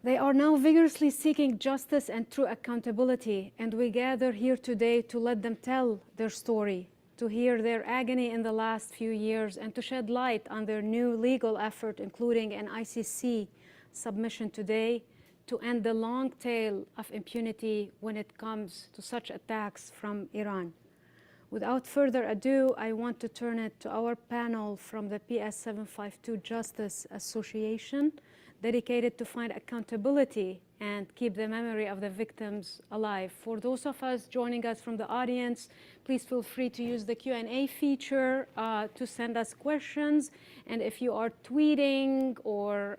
They are now vigorously seeking justice and true accountability, and we gather here today to let them tell their story, to hear their agony in the last few years, and to shed light on their new legal effort, including an ICC submission today, to end the long tail of impunity when it comes to such attacks from Iran. Without further ado, I want to turn it to our panel from the PS752 Justice Association, dedicated to find accountability and keep the memory of the victims alive. For those of us joining us from the audience, please feel free to use the Q&A feature to send us questions. And if you are tweeting or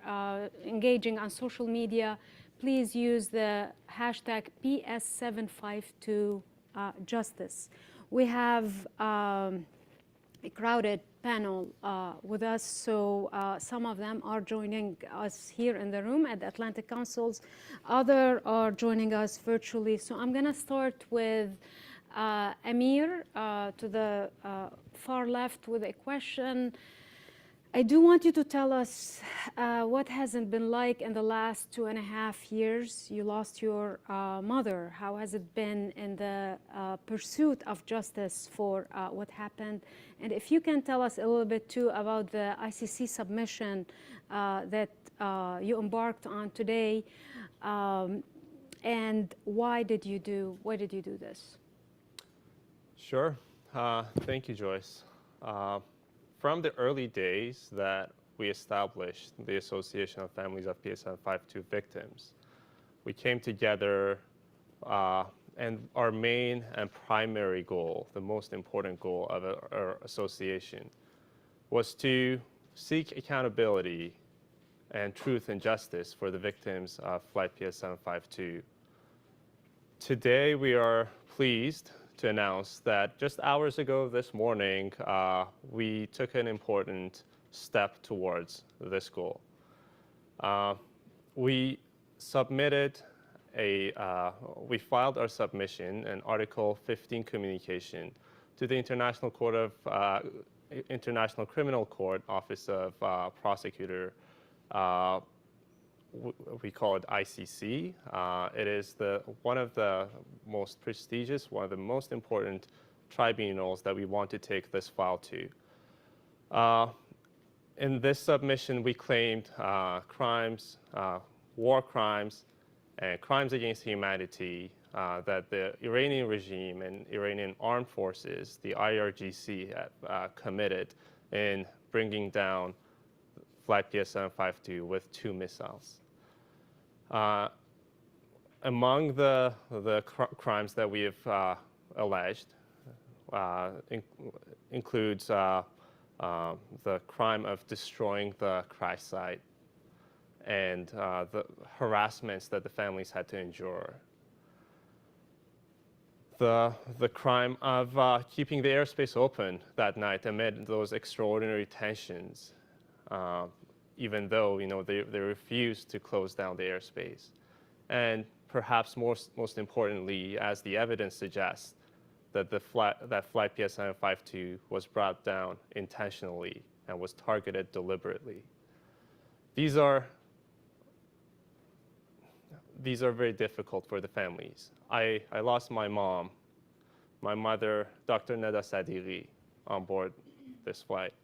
engaging on social media, please use the hashtag PS752 Justice. We have a crowded panel with us, so some of them are joining us here in the room at the Atlantic Councils. Others are joining us virtually. So I'm going to start with Amir to the far left with a question. I do want you to tell us what has it been like in the last 2.5 years. You lost your mother. How has it been in the pursuit of justice for what happened? And if you can tell us a little bit too about the ICC submission that you embarked on today, and why did you do this? Sure. Thank you, Joyce. From the early days that we established the Association of Families of PS752 Victims, we came together and our main and primary goal, the most important goal of our association, was to seek accountability and truth and justice for the victims of Flight PS752. Today, we are pleased to announce that just hours ago this morning, we took an important step towards this goal. We filed our submission, an Article 15 communication, to the International Criminal Court Office of Prosecutor. We call it ICC. It is one of the most prestigious, one of the most important tribunals that we want to take this file to. In this submission, we claimed crimes, war crimes, and crimes against humanity that the Iranian regime and Iranian armed forces, the IRGC, have committed in bringing down Flight PS752 with 2 missiles. Among the crimes that we have alleged includes the crime of destroying the crash site and the harassments that the families had to endure. The crime of keeping the airspace open that night amid those extraordinary tensions, even though they refused to close down the airspace. And perhaps most importantly, as the evidence suggests, that Flight PS752 was brought down intentionally and was targeted deliberately. These are very difficult for the families. I lost my mom, my mother, Dr. Neda Sadiqi, on board this flight.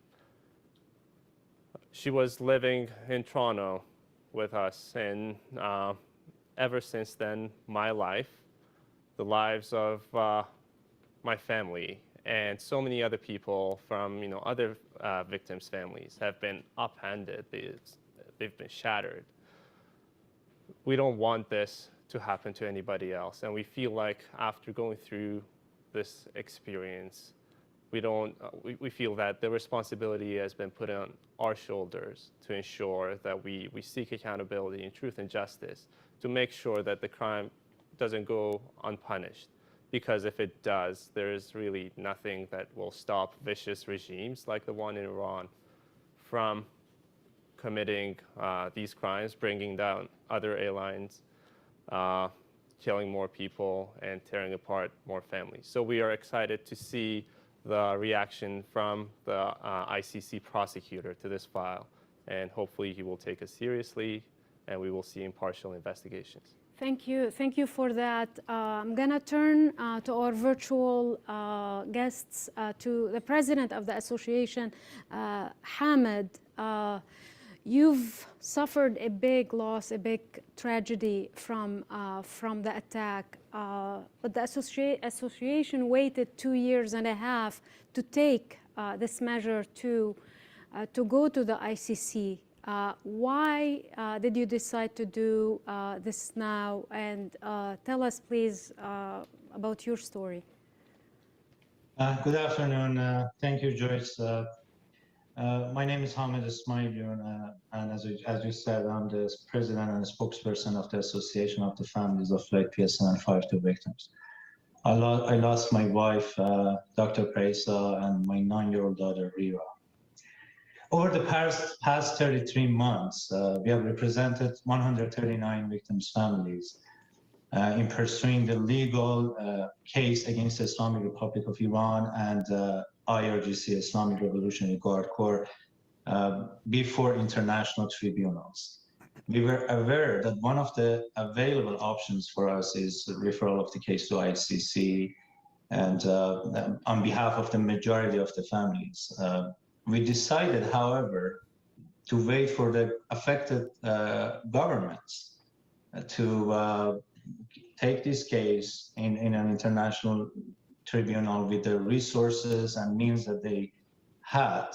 She was living in Toronto with us, and ever since then, my life, the lives of my family, and so many other people from other victims' families have been upended. They've been shattered. We don't want this to happen to anybody else, and we feel like after going through this experience, we feel that the responsibility has been put on our shoulders to ensure that we seek accountability and truth and justice to make sure that the crime doesn't go unpunished. Because if it does, there is really nothing that will stop vicious regimes like the one in Iran from committing these crimes, bringing down other airlines, killing more people, and tearing apart more families. So we are excited to see the reaction from the ICC prosecutor to this file, and hopefully he will take us seriously and we will see impartial investigations. Thank you. Thank you for that. I'm going to turn to our virtual guests, to the president of the association, Hamid. You've suffered a big loss, a big tragedy from the attack, but the association waited 2.5 years to take this measure to go to the ICC. Why did you decide to do this now? And tell us, please, about your story. Good afternoon. Thank you, Joyce. My name is Hamid Ismailion, and as you said, I'm the president and spokesperson of the Association of the Families of Flight PS752 victims. I lost my wife, Dr. Presa, and my 9-year-old daughter, Rira. Over the past 33 months, we have represented 139 victims' families in pursuing the legal case against the Islamic Republic of Iran and IRGC, Islamic Revolutionary Guard Corps, before international tribunals. We were aware that one of the available options for us is referral of the case to ICC, and on behalf of the majority of the families. We decided, however, to wait for the affected governments to take this case in an international tribunal with the resources and means that they had.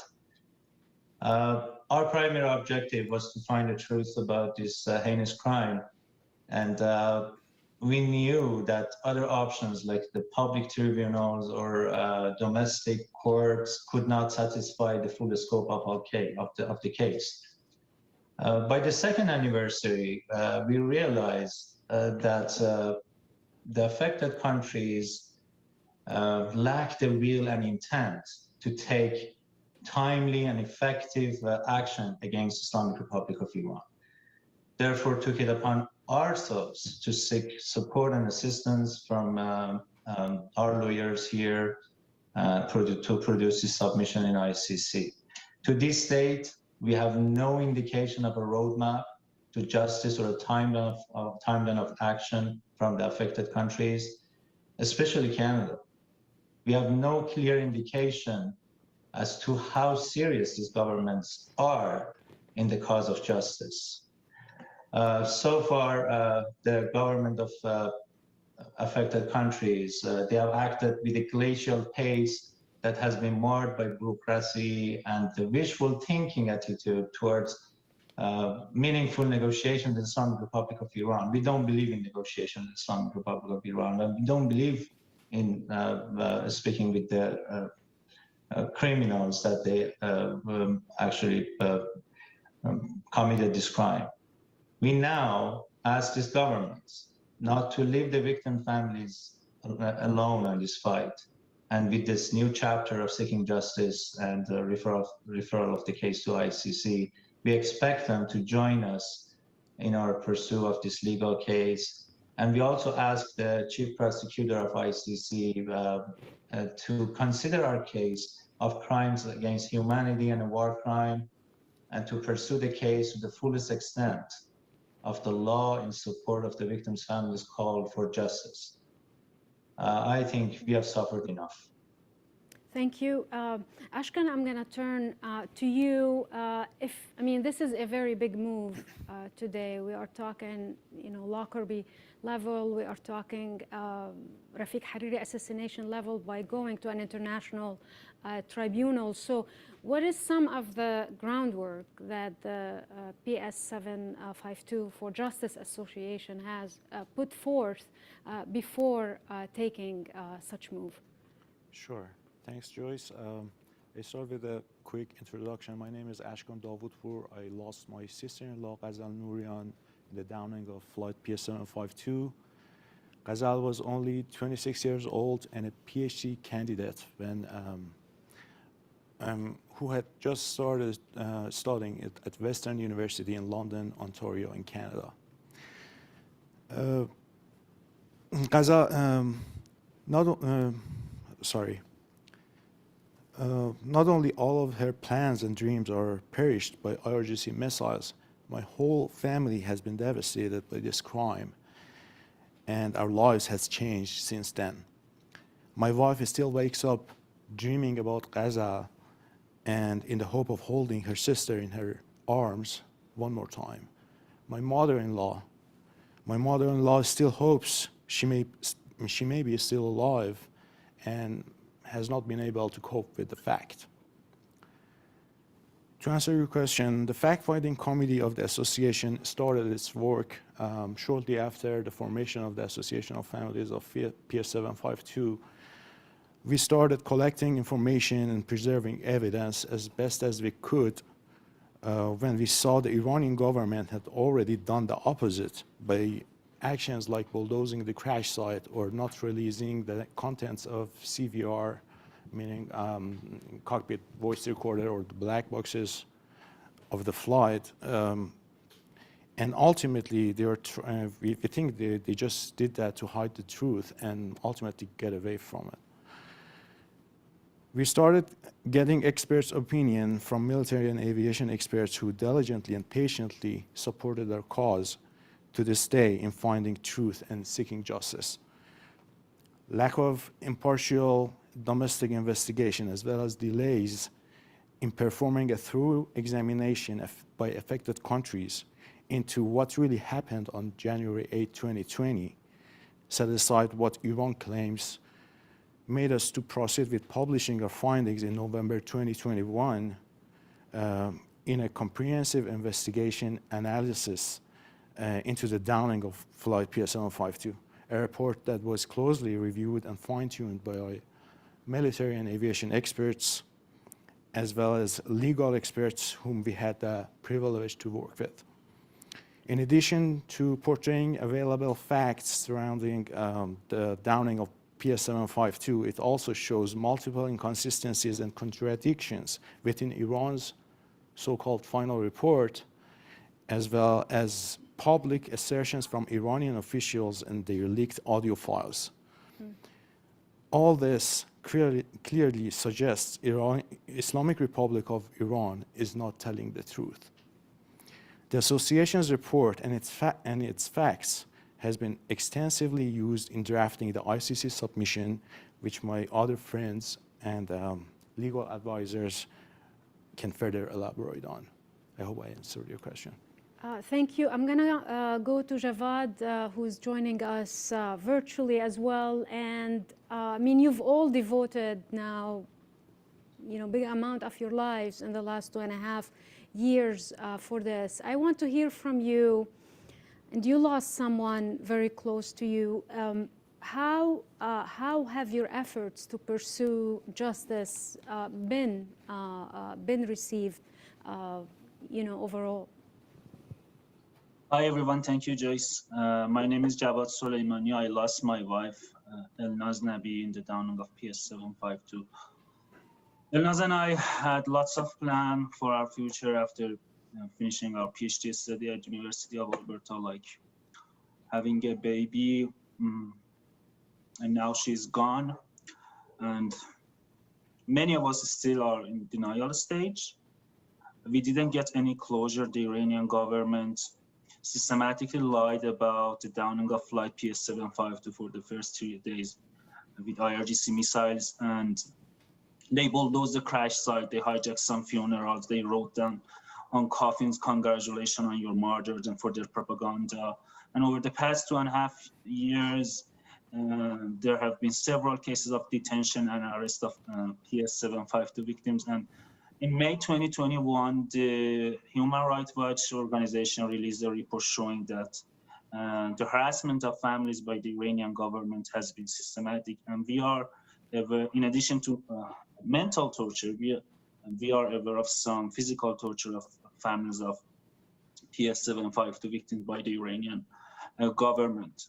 Our primary objective was to find the truth about this heinous crime, and we knew that other options like the public tribunals or domestic courts could not satisfy the full scope of the case. By the second anniversary, we realized that the affected countries lack the will and intent to take timely and effective action against Islamic Republic of Iran. Therefore, took it upon ourselves to seek support and assistance from our lawyers here to produce this submission in ICC. To this date, we have no indication of a roadmap to justice or a timeline of action from the affected countries, especially Canada. We have no clear indication as to how serious these governments are in the cause of justice. So far, the government of affected countries, they have acted with a glacial pace that has been marred by bureaucracy and the wishful thinking attitude towards meaningful negotiation with the Islamic Republic of Iran. We don't believe in negotiation with the Islamic Republic of Iran. And we don't believe in speaking with the criminals that they actually committed this crime. We now ask these governments not to leave the victim families alone on this fight. And with this new chapter of seeking justice and referral of the case to ICC, we expect them to join us in our pursuit of this legal case. And we also ask the chief prosecutor of ICC to consider our case of crimes against humanity and a war crime, and to pursue the case to the fullest extent of the law in support of the victims' families' call for justice. I think we have suffered enough. Thank you. Ashkan, I'm going to turn to you. This is a very big move today. We are talking, Lockerbie level. We are talking Rafiq Hariri assassination level by going to an international tribunal. So what is some of the groundwork that the PS752 for Justice Association has put forth before taking such move? Sure. Thanks, Joyce. I start with a quick introduction. My name is Ashkan Davudpour. I lost my sister-in-law, Ghazal Nourian, in the downing of Flight PS752. Ghazal was only 26 years old and a PhD candidate when who had just started studying at Western University in London, Ontario, in Canada. Ghazal, not only all of her plans and dreams are perished by IRGC missiles, My whole family has been devastated by this crime, and our lives has changed since then. My wife still wakes up dreaming about Gaza and in the hope of holding her sister in her arms one more time. My mother-in-law still hopes she may be still alive and has not been able to cope with the fact. To answer your question, the fact-finding committee of the association started its work shortly after the formation of the Association of Families of PS752. We started collecting information and preserving evidence as best as we could when we saw the Iranian government had already done the opposite by actions like bulldozing the crash site or not releasing the contents of CVR, meaning cockpit voice recorder or the black boxes of the flight. And ultimately, we think they just did that to hide the truth and ultimately get away from it. We started getting experts' opinion from military and aviation experts who diligently and patiently supported our cause to this day in finding truth and seeking justice. Lack of impartial domestic investigation, as well as delays in performing a thorough examination by affected countries into what really happened on January 8, 2020, set aside what Iran claims, made us to proceed with publishing our findings in November 2021 in a comprehensive investigation analysis into the downing of Flight PS752, a report that was closely reviewed and fine-tuned by military and aviation experts, as well as legal experts whom we had the privilege to work with. In addition to portraying available facts surrounding the downing of PS752, it also shows multiple inconsistencies and contradictions within Iran's so-called final report, as well as public assertions from Iranian officials and their leaked audio files. All this clearly suggests Islamic Republic of Iran is not telling the truth. The association's report and its facts has been extensively used in drafting the ICC submission, which my other friends and legal advisors can further elaborate on. I hope I answered your question. Thank you. I'm going to go to Javad, who's joining us virtually as well. And I mean, you've all devoted now, big amount of your lives in the last 2.5 years for this. I want to hear from you. And you lost someone very close to you. How have your efforts to pursue justice been received, overall? Hi everyone, thank you, Joyce. My name is Javad Soleimani. I lost my wife, Elnaz Nabi, in the downing of PS752. Elnaz and I had lots of plans for our future after finishing our PhD study at University of Alberta, like having a baby, and now she's gone. And many of us still are in denial stage. We didn't get any closure. The Iranian government systematically lied about the downing of Flight PS752 for the first 3 days with IRGC missiles, and they bulldozed the crash site, they hijacked some funerals, they wrote down on coffins, "Congratulations on your martyrs," and for their propaganda. And over the past 2.5 years, there have been several cases of detention and arrest of PS752 victims. And in May 2021, the Human Rights Watch organization released a report showing that the harassment of families by the Iranian government has been systematic. And we are, in addition to mental torture, we are aware of some physical torture of families of PS752 victims by the Iranian government.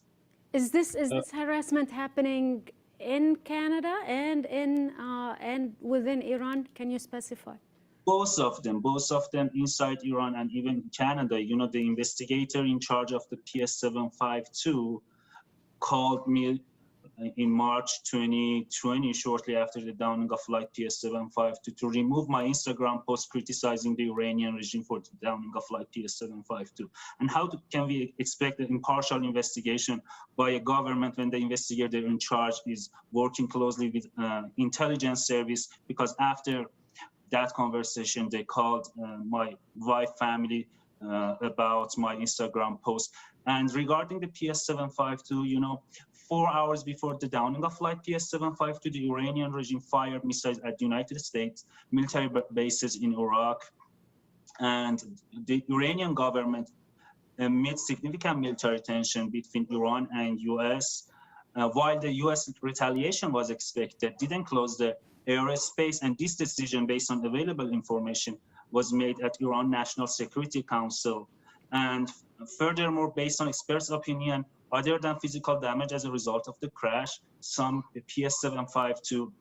Is this harassment happening in Canada and within Iran? Can you specify? Both of them inside Iran and even Canada. The investigator in charge of the PS752 called me in March 2020, shortly after the downing of Flight PS752, to remove my Instagram post criticizing the Iranian regime for the downing of Flight PS752. And how can we expect an impartial investigation by a government when the investigator in charge is working closely with intelligence service? Because after that conversation, they called my wife family about my Instagram post. And regarding the PS752, 4 hours before the downing of Flight PS752, the Iranian regime fired missiles at the United States military bases in Iraq. And the Iranian government, amid significant military tension between Iran and US, while the US retaliation was expected, didn't close the airspace. And this decision, based on available information, was made at Iran National Security Council. And furthermore, based on experts' opinion, other than physical damage as a result of the crash, some PS752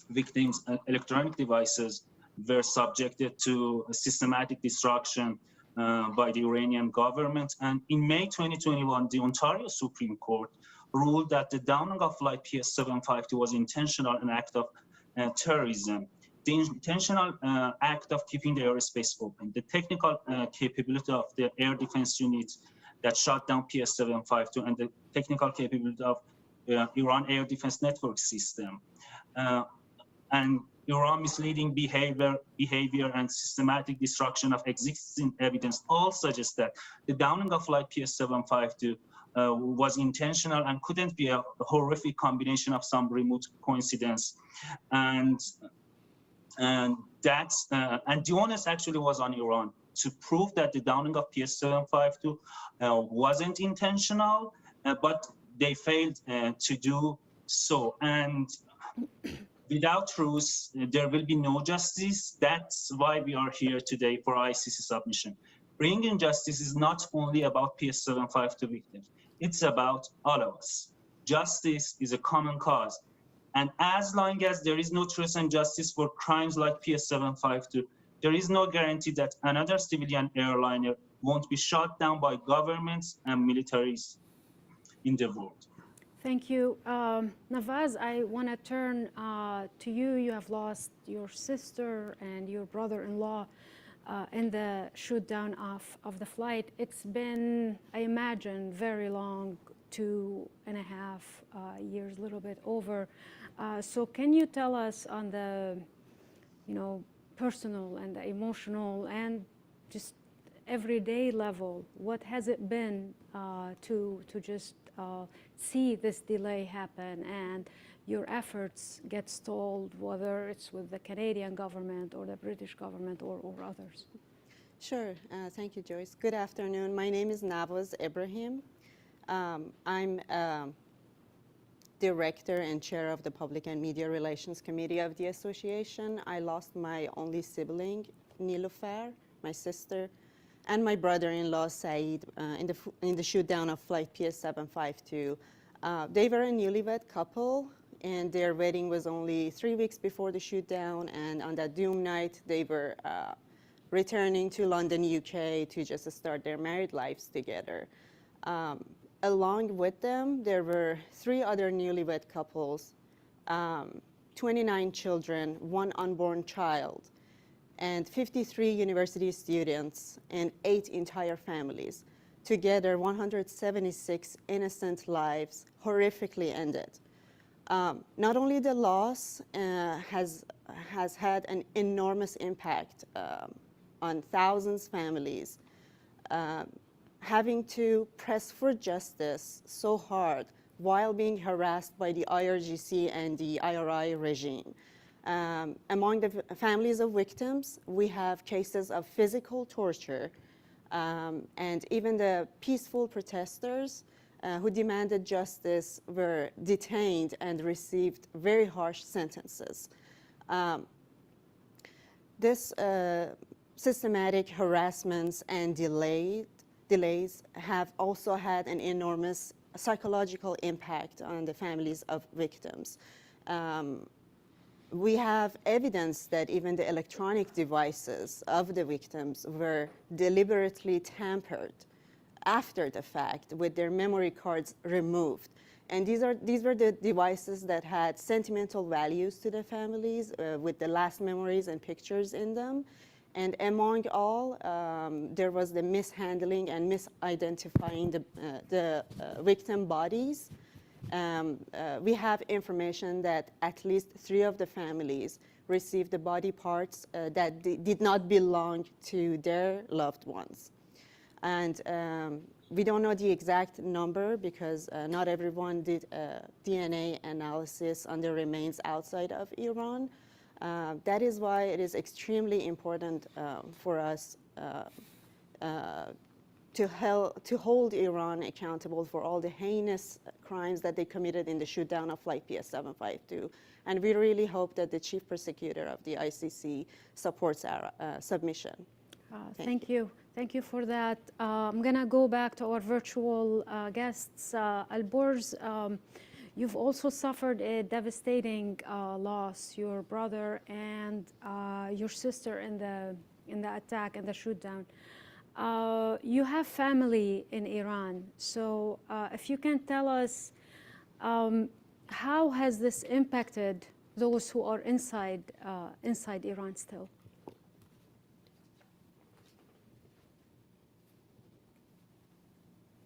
victims' electronic devices were subjected to systematic destruction by the Iranian government. And in May 2021, the Ontario Supreme Court ruled that the downing of Flight PS752 was intentional, an act of terrorism. The intentional act of keeping the airspace open, the technical capability of the air defense unit that shot down PS752, and the technical capability of Iran Air Defense Network System, and Iran misleading behavior and systematic destruction of existing evidence all suggest that the downing of Flight PS752 was intentional and couldn't be a horrific combination of some remote coincidence. And the onus actually was on Iran to prove that the downing of PS752 wasn't intentional, but they failed to do so. And without truth, there will be no justice. That's why we are here today for ICC submission. Bringing justice is not only about PS752 victims, it's about all of us. Justice is a common cause. And as long as there is no truth and justice for crimes like PS752, there is no guarantee that another civilian airliner won't be shot down by governments and militaries in the world. Thank you. Nawaz, I want to turn to you. You have lost your sister and your brother-in-law in the shoot down of the flight. It's been, I imagine, very long, 2.5 years, a little bit over. So can you tell us on the, personal and the emotional and just everyday level, what has it been to just see this delay happen and your efforts get stalled, whether it's with the Canadian government or the British government or others? Sure. Thank you, Joyce. Good afternoon. My name is Nawaz Ibrahim. I'm Director and Chair of the Public and Media Relations Committee of the Association. I lost my only sibling, Niloufar, my sister, and my brother-in-law, Saeed, in the shoot down of Flight PS752. They were a newlywed couple, and their wedding was only 3 weeks before the shoot down, and on that doom night, they were returning to London, UK to just start their married lives together. Along with them, there were 3 other newlywed couples, 29 children, 1 unborn child, and 53 university students, and 8 entire families. Together, 176 innocent lives horrifically ended. Not only the loss has had an enormous impact on thousands of families, having to press for justice so hard while being harassed by the IRGC and the IRI regime. Among the families of victims, we have cases of physical torture, and even the peaceful protesters who demanded justice were detained and received very harsh sentences. This systematic harassments and delays have also had an enormous psychological impact on the families of victims. We have evidence that even the electronic devices of the victims were deliberately tampered after the fact with their memory cards removed. And these were the devices that had sentimental values to the families with the last memories and pictures in them. And among all, there was the mishandling and misidentifying the victim bodies. We have information that at least 3 of the families received the body parts that did not belong to their loved ones. And we don't know the exact number because not everyone did DNA analysis on the remains outside of Iran. That is why it is extremely important for us to hold Iran accountable for all the heinous crimes that they committed in the shoot-down of Flight PS752. And we really hope that the chief prosecutor of the ICC supports our submission. Thank you. Thank you for that. I'm going to go back to our virtual guests. Alborz, you've also suffered a devastating loss, your brother and your sister in the attack and the shoot-down. You have family in Iran, so if you can tell us how has this impacted those who are inside Iran still?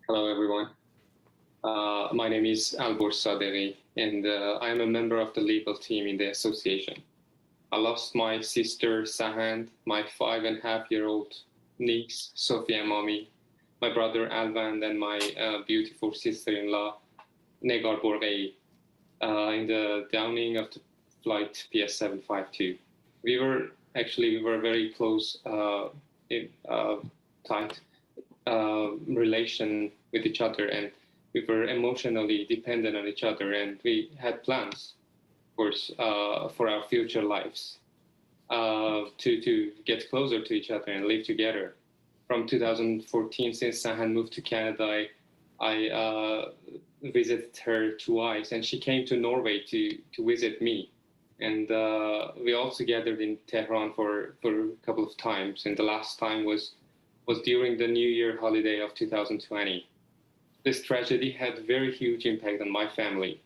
Hello, everyone. My name is Alborz Sadeghi, and I am a member of the legal team in the association. I lost my sister, Sahand, my 5.5-year-old niece, Sofia Mami, my brother, Alvan, and my beautiful sister-in-law, Negar Borghei, in the downing of the Flight PS752. We were very close, tight relation with each other, and we were emotionally dependent on each other, and we had plans, of course, for our future lives, to get closer to each other and live together. From 2014, since Sahan moved to Canada, I visited her twice, and she came to Norway to visit me. And we also gathered in Tehran for a couple of times, and the last time was during the New Year holiday of 2020. This tragedy had very huge impact on my family.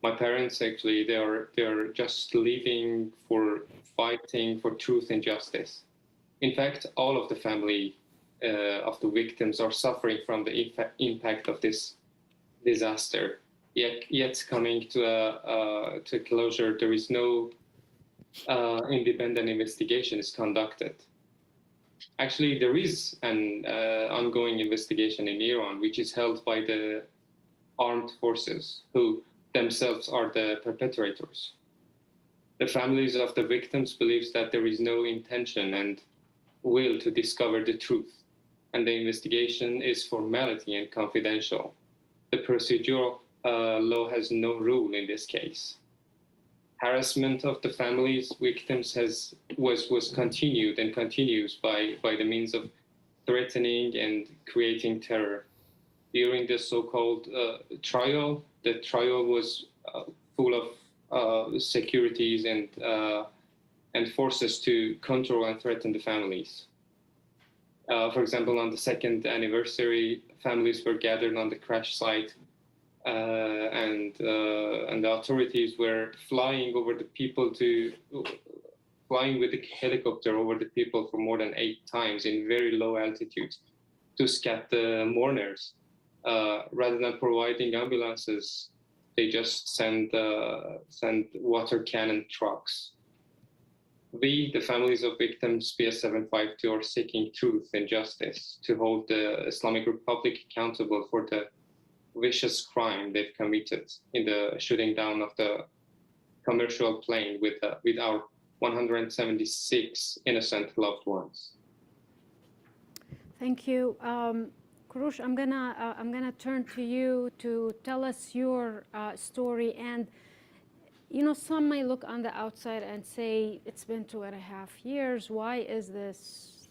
My parents, actually, they're just living for fighting for truth and justice. In fact, all of the family of the victims are suffering from the impact of this disaster. Yet coming to a closure, there is no independent investigation is conducted. Actually, there is an ongoing investigation in Iran, which is held by the armed forces, who themselves are the perpetrators. The families of the victims believe that there is no intention and will to discover the truth, and the investigation is formality and confidential. The procedural law has no rule in this case. Harassment of the families victims was continued and continues by the means of threatening and creating terror. During the so-called trial, the trial was full of securities and forces to control and threaten the families. For example, on the 2nd anniversary, families were gathered on the crash site, and the authorities were flying with the helicopter over the people for more than 8 times in very low altitudes to scatter the mourners. Rather than providing ambulances, they just send water cannon trucks. We, the families of victims PS752, are seeking truth and justice to hold the Islamic Republic accountable for the vicious crime they've committed in the shooting down of the commercial plane with our 176 innocent loved ones. Thank you. Kurush, I'm gonna turn to you to tell us your story. And you know, some may look on the outside and say it's been 2.5 years. Why is this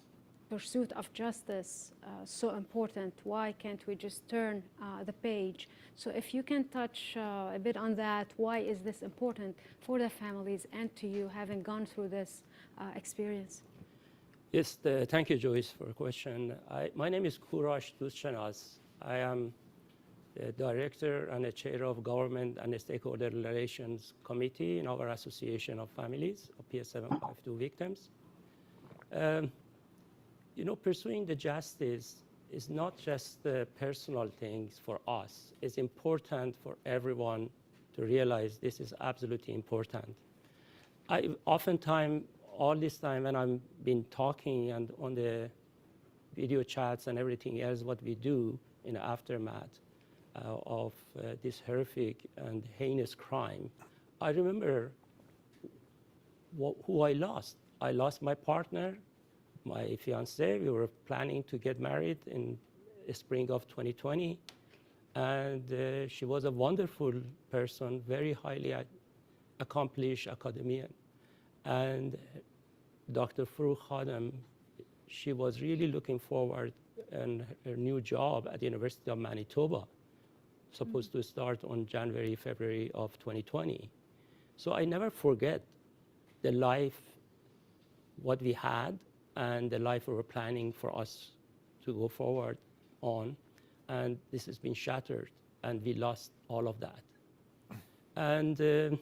pursuit of justice so important? Why can't we just turn the page? So if you can touch a bit on that, why is this important for the families and to you, having gone through this experience? Yes, thank you, Joyce, for the question. My name is Kurash Duschanas. I am the Director and the Chair of Government and Stakeholder Relations Committee in our Association of Families of PS752 victims. You know, pursuing the justice is not just the personal things for us. It's important for everyone to realize this is absolutely important. I oftentimes, all this time when I've been talking and on the video chats and everything else, what we do in the aftermath of this horrific and heinous crime, I remember who I lost. I lost my partner, my fiancée. We were planning to get married in the spring of 2020. And she was a wonderful person, very highly accomplished academician. And Dr. Farooq Khadem, she was really looking forward in her new job at the University of Manitoba, supposed to start on January, February of 2020. So I never forget the life, what we had, and the life we were planning for us to go forward on. And this has been shattered, and we lost all of that. And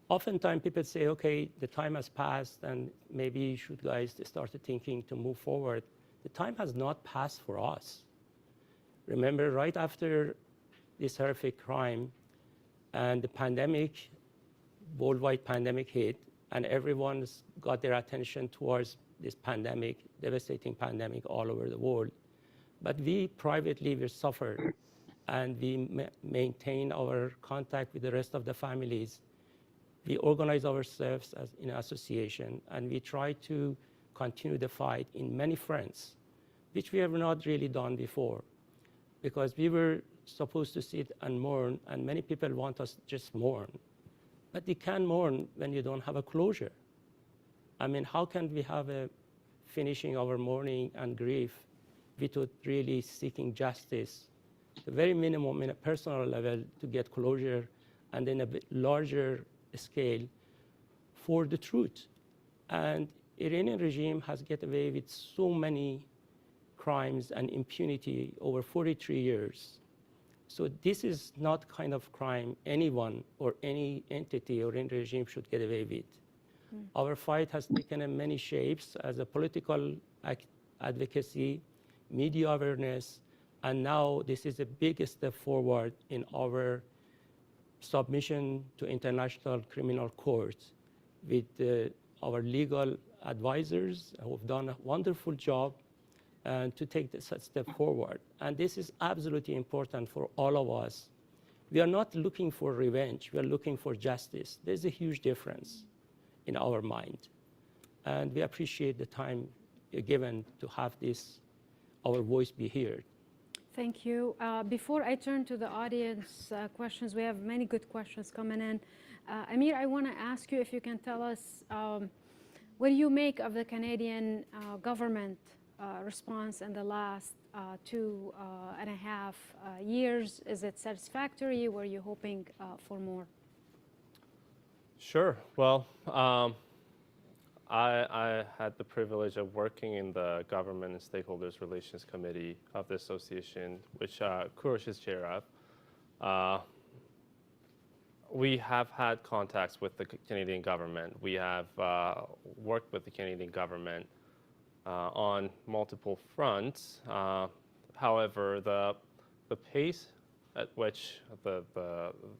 oftentimes people say, okay, the time has passed, and maybe you should guys start thinking to move forward. The time has not passed for us. Remember, right after this horrific crime and the pandemic, worldwide pandemic hit, and everyone's got their attention towards this pandemic, devastating pandemic all over the world. But we privately, we suffered, and we maintain our contact with the rest of the families. We organize ourselves as in an association, and we try to continue the fight in many fronts, which we have not really done before, because we were supposed to sit and mourn, and many people want us to just mourn. But you can't mourn when you don't have a closure. I mean, how can we have a finishing our mourning and grief without really seeking justice, the very minimum in a personal level to get closure, and then a bit larger scale for the truth. And Iranian regime has get away with so many crimes and impunity over 43 years. So this is not kind of crime anyone or any entity or any regime should get away with. Our fight has taken many shapes as a political advocacy, media awareness, and now this is a big step forward in our submission to International Criminal Court with our legal advisors who have done a wonderful job to take this step forward. And this is absolutely important for all of us. We are not looking for revenge, we are looking for justice. There's a huge difference in our mind. And we appreciate the time given to have this, our voice be heard. Thank you. Before I turn to the audience questions, we have many good questions coming in. Amir, I want to ask you if you can tell us what do you make of the Canadian government response in the last 2.5 years? Is it satisfactory? Were you hoping for more? Sure. Well, I had the privilege of working in the Government and Stakeholders Relations Committee of the association, which Kurash is chair of. We have had contacts with the Canadian government. We have worked with the Canadian government on multiple fronts. However, the pace at which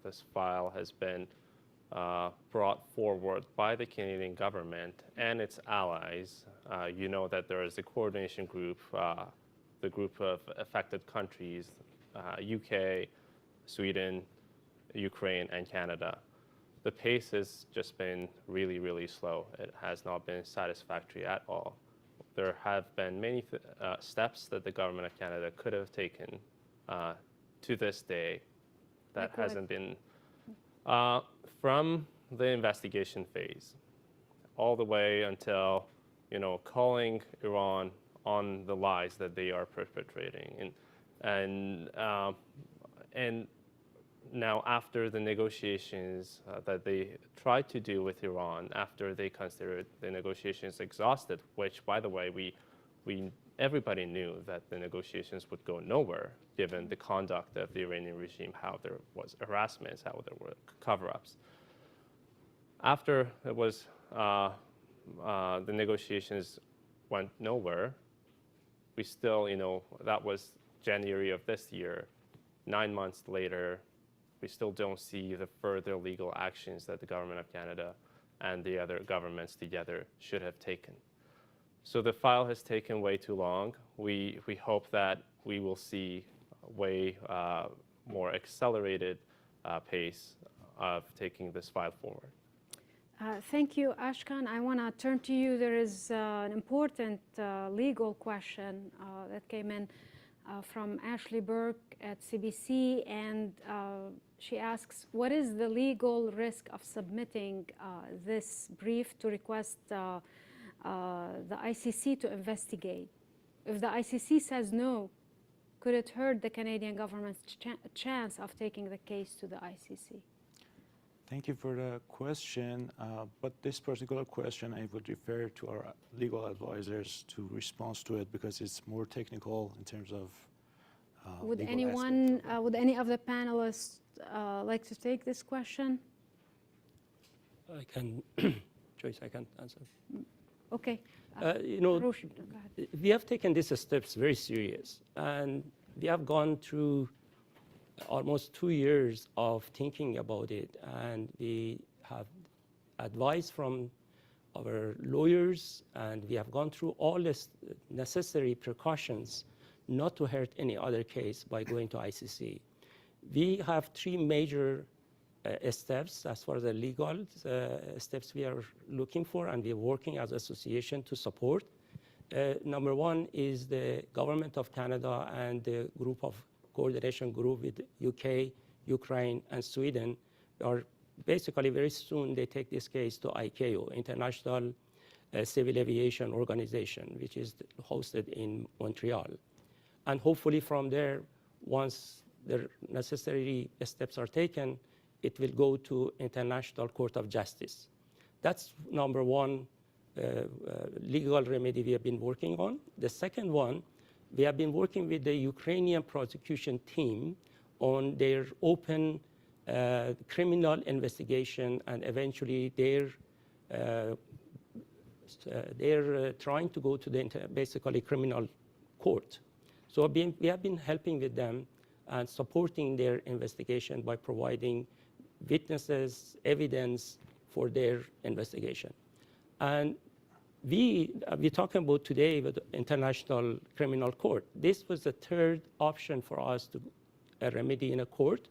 this file has been brought forward by the Canadian government and its allies. You know that there is a coordination group, the group of affected countries, UK, Sweden, Ukraine, and Canada. The pace has just been really, really slow. It has not been satisfactory at all. There have been many steps that the government of Canada could have taken to this day that hasn't been. From the investigation phase all the way until, you know, calling Iran on the lies that they are perpetrating, and now, after the negotiations that they tried to do with Iran, after they considered the negotiations exhausted, which, by the way, everybody knew that the negotiations would go nowhere, given the conduct of the Iranian regime, how there was harassment, how there were cover-ups. After it was the negotiations went nowhere, we still, that was January of this year. 9 months later, we still don't see the further legal actions that the government of Canada and the other governments together should have taken. So the file has taken way too long. We hope that we will see way more accelerated pace of taking this file forward. Thank you, Ashkan. I want to turn to you. There is an important legal question that came in from Ashley Burke at CBC, and she asks, what is the legal risk of submitting this brief to request the ICC to investigate? If the ICC says no, could it hurt the Canadian government's chance of taking the case to the ICC? Thank you for the question, but this particular question I would refer to our legal advisors to respond to it because it's more technical in terms of would legal anyone, aspects. would any of the panelists like to take this question? I can, Joyce, I can answer. Okay. Roshan, go ahead. We have taken these steps very serious, and we have gone through almost 2 years of thinking about it, and we have advice from our lawyers, and we have gone through all the necessary precautions not to hurt any other case by going to ICC. We have 3 major steps as far as the legal steps we are looking for, and we are working as an association to support. Number 1 is the Government of Canada and the group of coordination group with UK, Ukraine, and Sweden are basically very soon they take this case to ICAO, International Civil Aviation Organization, which is hosted in Montreal. And hopefully from there, once the necessary steps are taken, it will go to International Court of Justice. That's number 1 legal remedy we have been working on. The second one, we have been working with the Ukrainian prosecution team on their open criminal investigation, and eventually they're trying to go to the basically criminal court. So we have been helping with them and supporting their investigation by providing witnesses, evidence for their investigation. And we're talking about today with the International Criminal Court. This was the 3rd option for us to remedy in a court.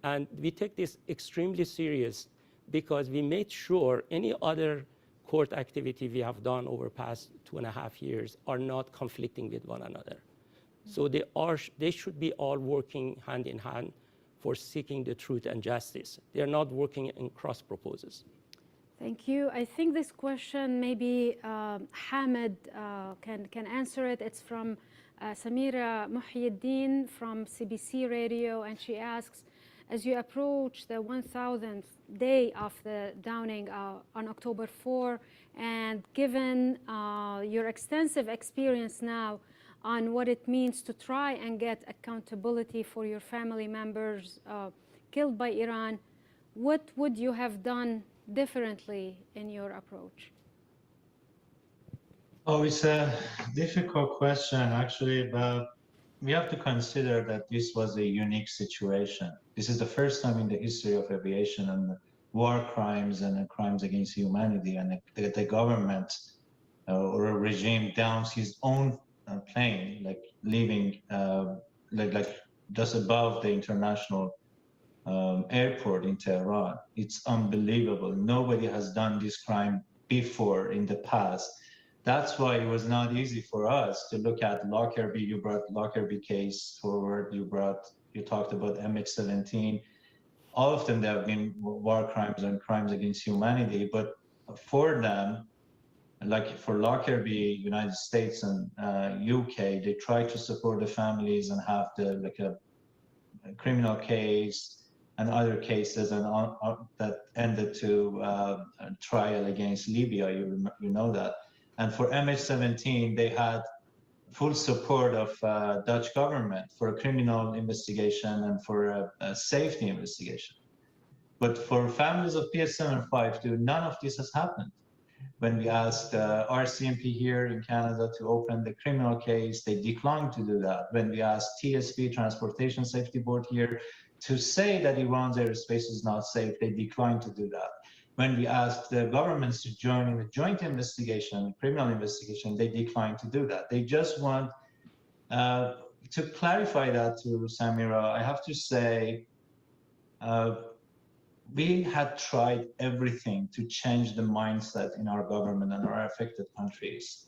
And we take this extremely serious because we made sure any other court activity we have done over past 2.5 years are not conflicting with one another. So they should be all working hand in hand for seeking the truth and justice. They're not working in cross proposes. Thank you. I think this question maybe Hamid can answer it. It's from Samira Muhyiddin from CBC Radio, and she asks, as you approach the 1000th day of the downing on October 4, and given your extensive experience now on what it means to try and get accountability for your family members killed by Iran, what would you have done differently in your approach? Oh, it's a difficult question, actually, but we have to consider that this was a unique situation. This is the first time in the history of aviation and war crimes and crimes against humanity, and the government or a regime downs his own plane, like leaving, like just above the international airport in Tehran. It's unbelievable. Nobody has done this crime before in the past. That's why it was not easy for us to look at Lockerbie. You brought Lockerbie case forward. You talked about MH17. All of them, they have been war crimes and crimes against humanity. But for them, like for Lockerbie, United States and UK, they try to support the families and have a criminal case and other cases that ended to a trial against Libya. You know that. And for MH17, they had full support of Dutch government for a criminal investigation and for a safety investigation. But for families of PS752, none of this has happened. When we asked RCMP here in Canada to open the criminal case, they declined to do that. When we asked TSB, Transportation Safety Board here, to say that Iran's airspace is not safe, they declined to do that. When we asked the governments to join in the joint investigation, criminal investigation, they declined to do that. They just want to clarify that to Samira. I have to say, we had tried everything to change the mindset in our government and our affected countries,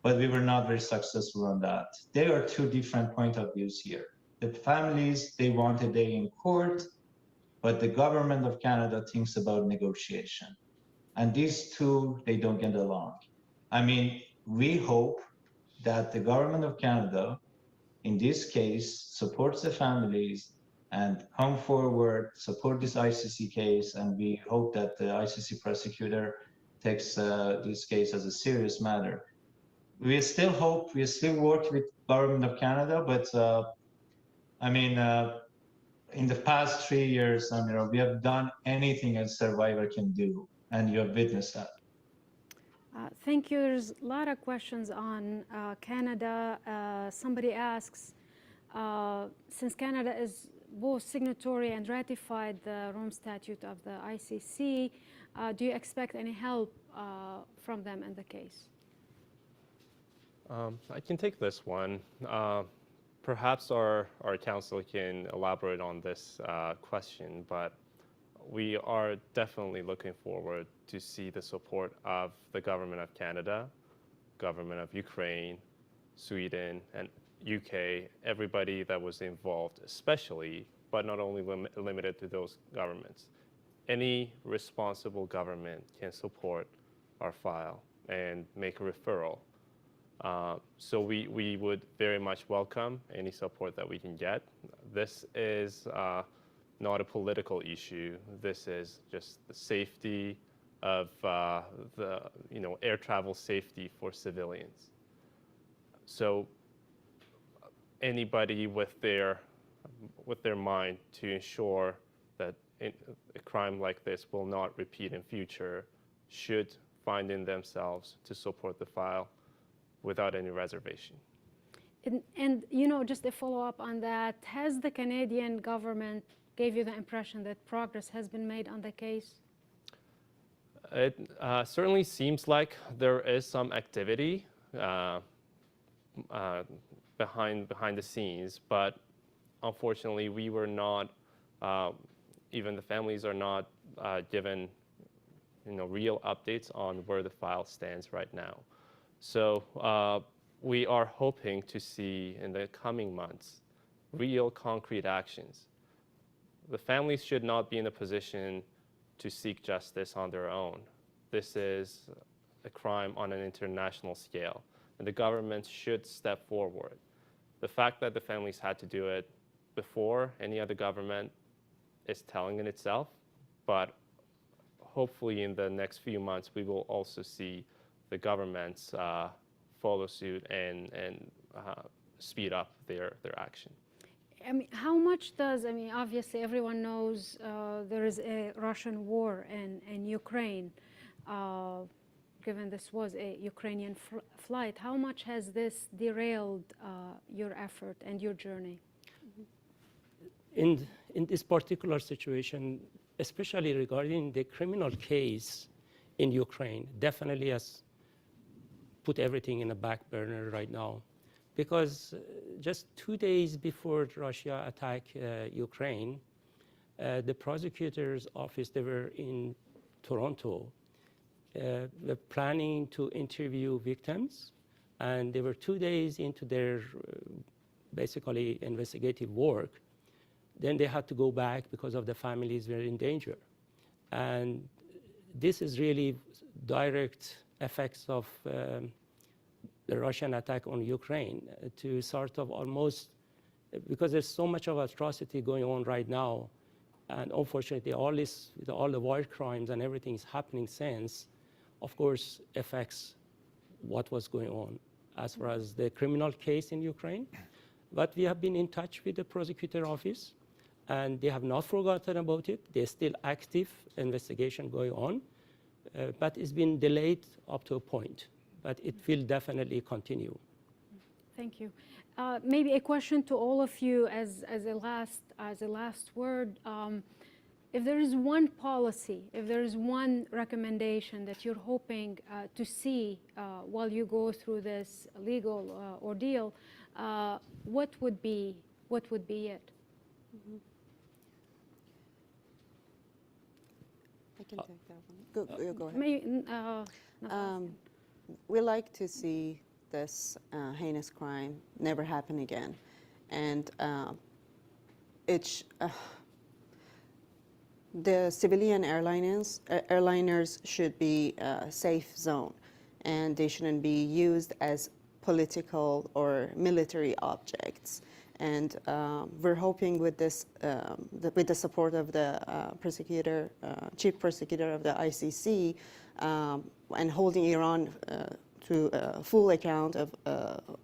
but we were not very successful on that. There are two different point of views here. The families, they want a day in court, but the government of Canada thinks about negotiation. And these two, they don't get along. I mean, we hope that the government of Canada, in this case, supports the families and come forward, support this ICC case, and we hope that the ICC prosecutor takes this case as a serious matter. We still hope, we still work with government of Canada, but I mean, in the past 3 years, Samira, we have done anything a survivor can do, and you have witnessed that. Thank you. There's a lot of questions on Canada. Somebody asks, since Canada is both signatory and ratified the Rome Statute of the ICC, do you expect any help from them in the case? I can take this one. Perhaps our counsel can elaborate on this question, but we are definitely looking forward to see the support of the government of Canada, government of Ukraine, Sweden, and UK, everybody that was involved, especially, but not only limited to those governments. Any responsible government can support our file and make a referral. So we would very much welcome any support that we can get. This is not a political issue. This is just the safety of the air travel safety for civilians. So anybody with their mind to ensure that a crime like this will not repeat in future should find in themselves to support the file without any reservation. And just a follow-up on that, has the Canadian government gave you the impression that progress has been made on the case? It certainly seems like there is some activity behind the scenes, but unfortunately we were not, even the families are not given real updates on where the file stands right now. So we are hoping to see in the coming months real concrete actions. The families should not be in a position to seek justice on their own. This is a crime on an international scale, and the government should step forward. The fact that the families had to do it before any other government is telling in itself, but hopefully in the next few months we will also see the governments follow suit and speed up their action. I mean, how much does, obviously everyone knows there is a Russian war in Ukraine, given this was a Ukrainian flight. How much has this derailed your effort and your journey? In this particular situation, especially regarding the criminal case in Ukraine, definitely has put everything in a back burner right now. Because just 2 days before Russia attacked Ukraine, the prosecutor's office, they were in Toronto, were planning to interview victims, and they were 2 days into their basically investigative work. Then they had to go back because of the families were in danger. And this is really direct effects of the Russian attack on Ukraine to sort of almost, because there's so much of atrocity going on right now, And unfortunately, all this, with all the war crimes and everything is happening since, of course, affects what was going on as far as the criminal case in Ukraine. But we have been in touch with the prosecutor office, and they have not forgotten about it. There's still active investigation going on, but it's been delayed up to a point. But it will definitely continue. Thank you. Maybe a question to all of you as a last word. If there is one policy, if there is one recommendation that you're hoping to see while you go through this legal ordeal, what would be it? Mm-hmm. I can take that one. Go ahead. Maybe, we like to see this heinous crime never happen again, and the civilian airliners should be a safe zone, and they shouldn't be used as political or military objects. And we're hoping with this, with the support of the prosecutor, chief prosecutor of the ICC, and holding Iran to full account of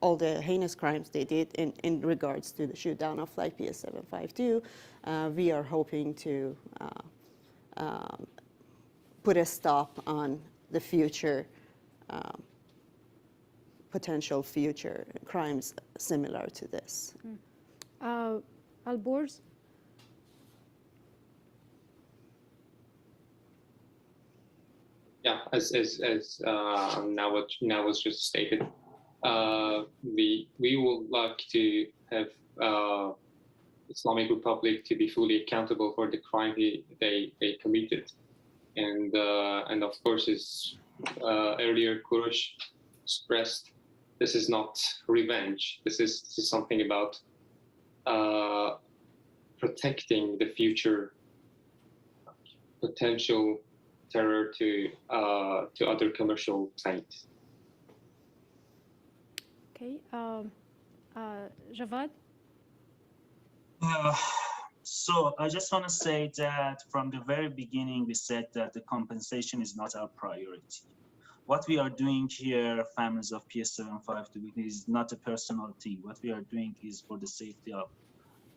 all the heinous crimes they did in regards to the shoot down of Flight PS752, we are hoping to put a stop on the future, potential future crimes similar to this. Alborz? Yeah, as now was just stated, we would like to have Islamic Republic to be fully accountable for the crime they committed, and of course, as earlier Kurosh expressed, this is not revenge. This is something about protecting the future potential terror to other commercial planes. Okay, Javad? So I just want to say that from the very beginning, we said that the compensation is not our priority. What we are doing here, families of PS752, is not a personal thing. What we are doing is for the safety of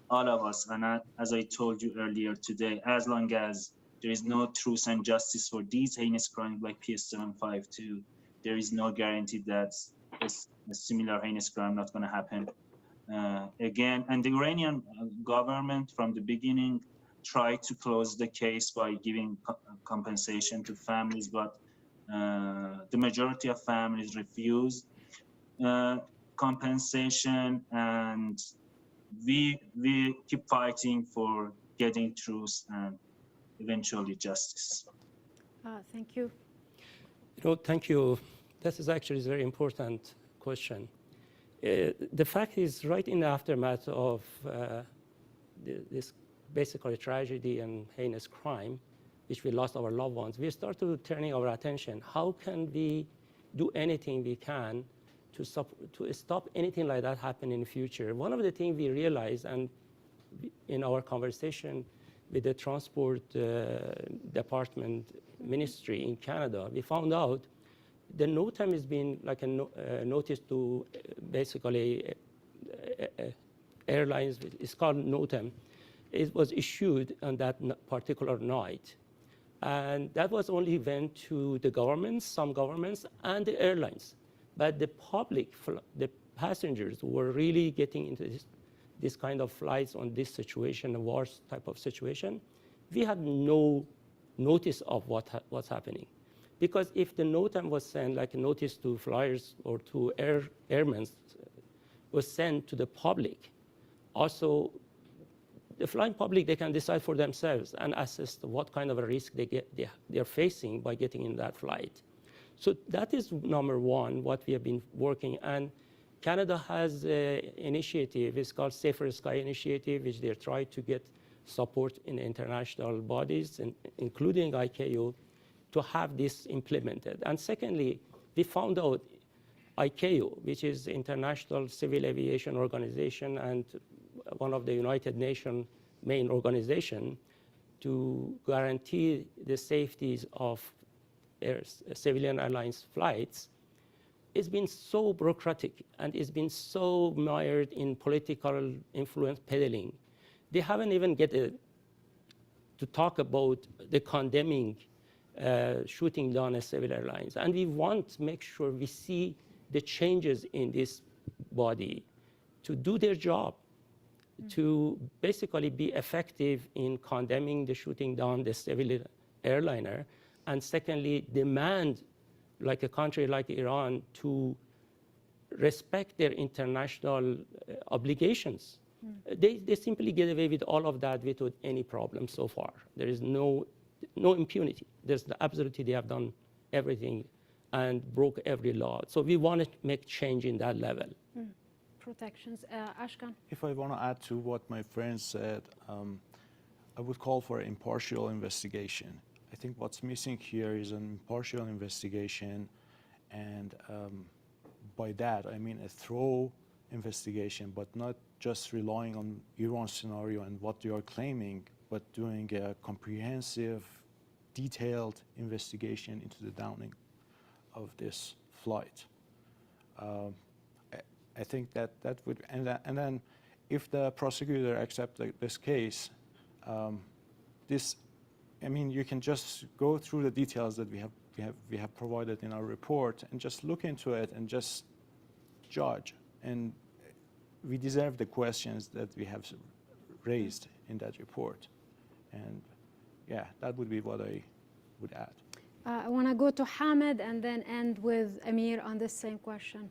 all of us. And as I told you earlier today, as long as there is no truth and justice for these heinous crimes like PS752, there is no guarantee that a similar heinous crime not going to happen again. And the Iranian government from the beginning tried to close the case by giving compensation to families, but the majority of families refused compensation, and we keep fighting for getting truth and eventually justice. Thank you. Thank you. This is actually a very important question. The fact is, right in the aftermath of this basically tragedy and heinous crime, which we lost our loved ones, we started turning our attention. How can we do anything we can to stop anything like that happening in the future? One of the things we realized, and in our conversation with the Transport Department Ministry in Canada, we found out the NOTAM has been like a notice to basically airlines. It's called NOTAM. It was issued on that particular night. And that was only went to the governments, some governments, and the airlines. But the public, the passengers were really getting into this kind of flights on this situation, a war type of situation. We had no notice of what's happening. Because if the NOTAM was sent, like a notice to flyers or to airmen, was sent to the public, also the flying public, they can decide for themselves and assess what kind of a risk they're facing by getting in that flight. So that is number one, what we have been working. And Canada has an initiative, it's called Safer Sky Initiative, which they try to get support in international bodies, including ICAO, to have this implemented. And secondly, we found out ICAO, which is International Civil Aviation Organization and one of the United Nations main organization, to guarantee the safeties of civilian airlines flights, it's been so bureaucratic and it's been so mired in political influence peddling. They haven't even get to talk about the condemning shooting down a civil airlines. And we want to make sure we see the changes in this body to do their job, to basically be effective in condemning the shooting down the civil airliner, and secondly, demand, like a country like Iran, to respect their international obligations. They simply get away with all of that without any problem so far. There is no impunity. Absolutely, they have done everything and broke every law. So we want to make change in that level. Protections. Ashkan? If I want to add to what my friend said, I would call for an impartial investigation. I think what's missing here is an impartial investigation, and by that I mean a thorough investigation, but not just relying on Iran's scenario and what they are claiming, but doing a comprehensive, detailed investigation into the downing of this flight. I think that would, and then if the prosecutor accepts this case, I mean, you can just go through the details that we have provided in our report and just look into it and just judge. And we deserve the questions that we have raised in that report. And yeah, that would be what I would add. I want to go to Hamid and then end with Amir on this same question.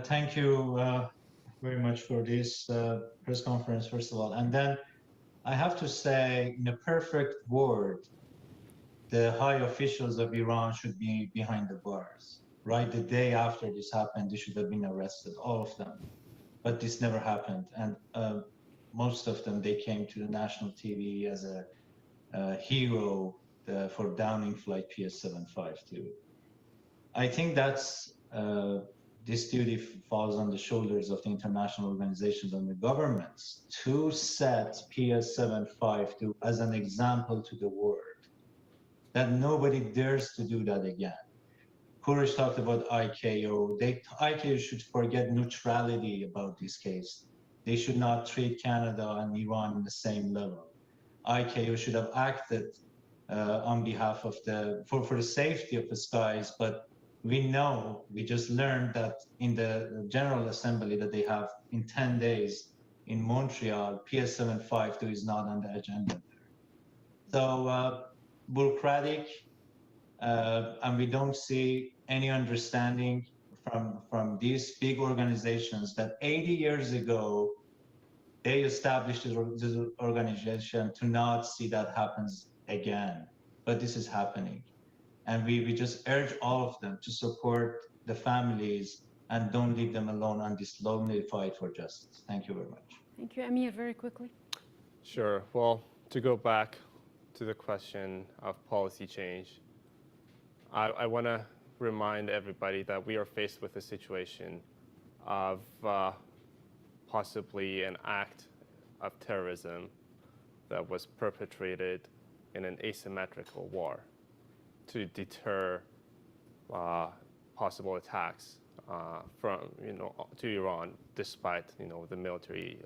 Thank you very much for this press conference, first of all. And then I have to say, in a perfect world, the high officials of Iran should be behind the bars. Right, the day after this happened, they should have been arrested, all of them. But this never happened. And most of them, they came to the national TV as a hero for downing Flight PS752. I think that's this duty falls on the shoulders of the international organizations and the governments to set PS752 as an example to the world, that nobody dares to do that again. Kurish talked about ICAO. ICAO should forget neutrality about this case. They should not treat Canada and Iran in the same level. ICAO should have acted on behalf of for the safety of the skies, but we just learned that in the General Assembly that they have in 10 days in Montreal, PS752 is not on the agenda. So bureaucratic, and we don't see any understanding from these big organizations that 80 years ago, they established this organization to not see that happens again. But this is happening. And we just urge all of them to support the families and don't leave them alone on this lonely fight for justice. Thank you very much. Thank you. Amir, very quickly. Sure. Well, to go back to the question of policy change, I want to remind everybody that we are faced with a situation of possibly an act of terrorism that was perpetrated in an asymmetrical war to deter possible attacks to Iran, despite the military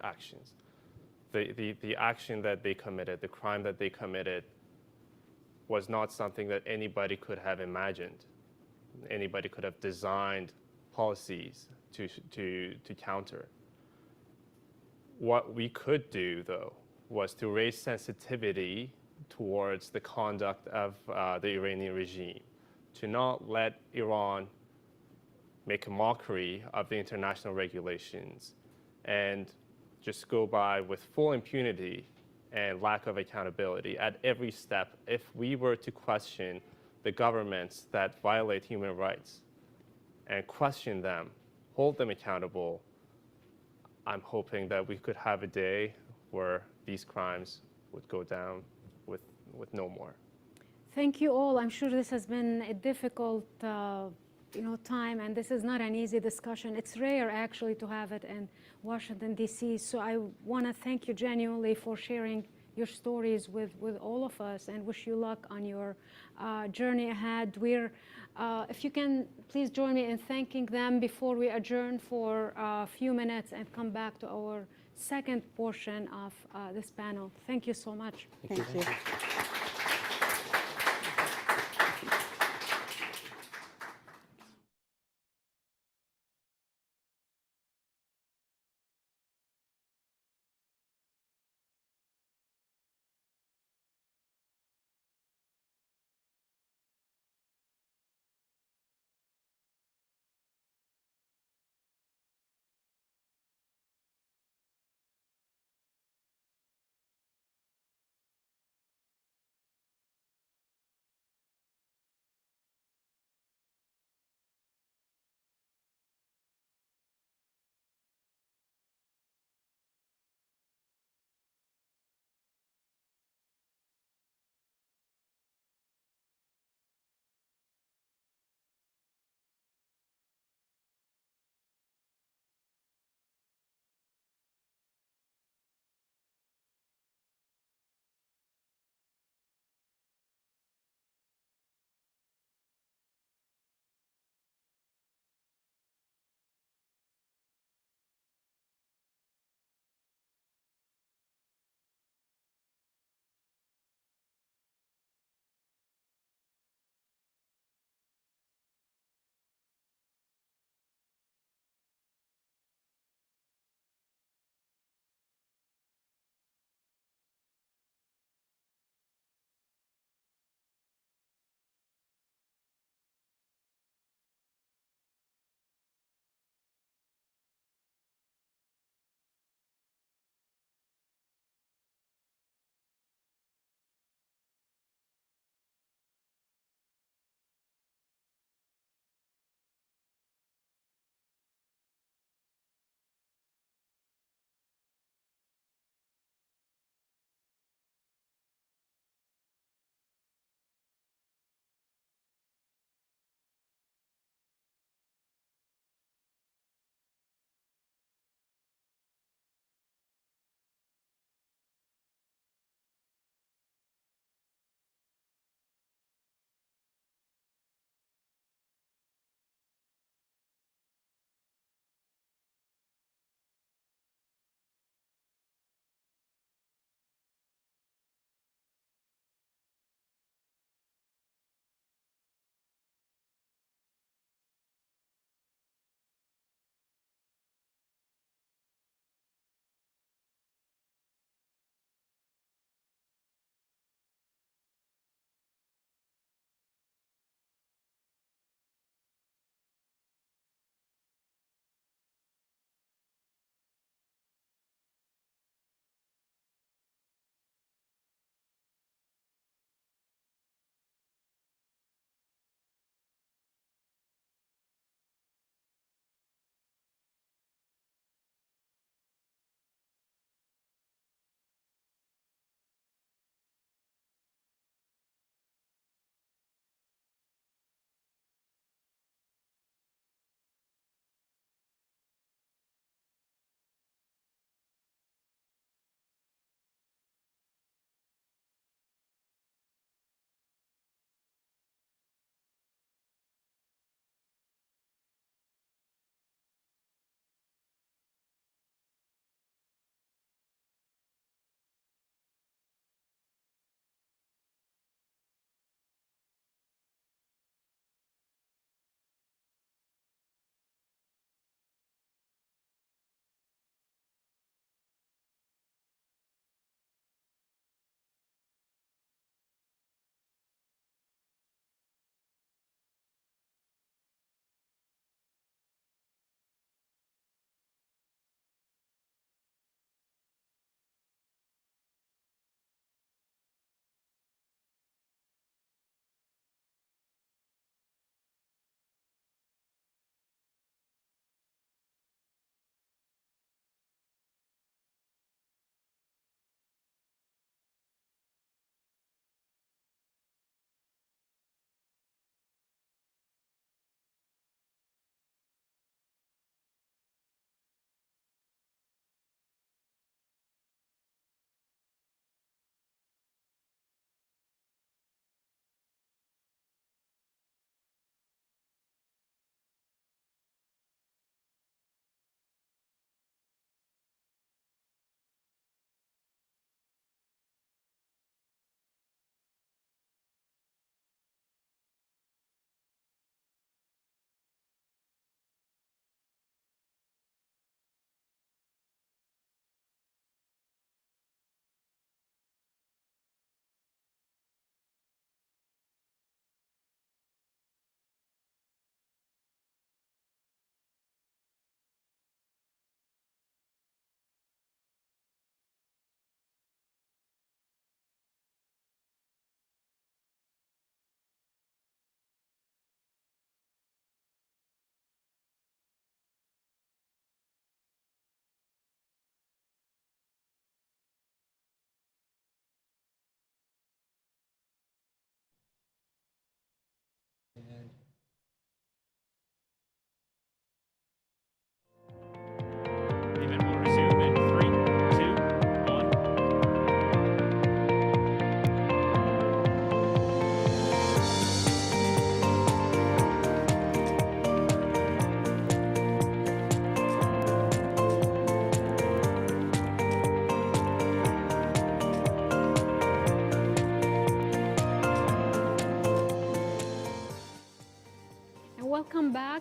actions. The action that they committed, the crime that they committed, was not something that anybody could have imagined. Anybody could have designed policies to counter. What we could do, though, was to raise sensitivity towards the conduct of the Iranian regime, to not let Iran make a mockery of the international regulations and just go by with full impunity and lack of accountability at every step. If we were to question the governments that violate human rights and question them, hold them accountable, I'm hoping that we could have a day where these crimes would go down with no more. Thank you all. I'm sure this has been a difficult time, and this is not an easy discussion. It's rare actually to have it in Washington, D.C. So I want to thank you genuinely for sharing your stories with all of us, and wish you luck on your journey ahead. If you can, please join me in thanking them before we adjourn for a few minutes and come back to our second portion of this panel. Thank you so much. Thank you.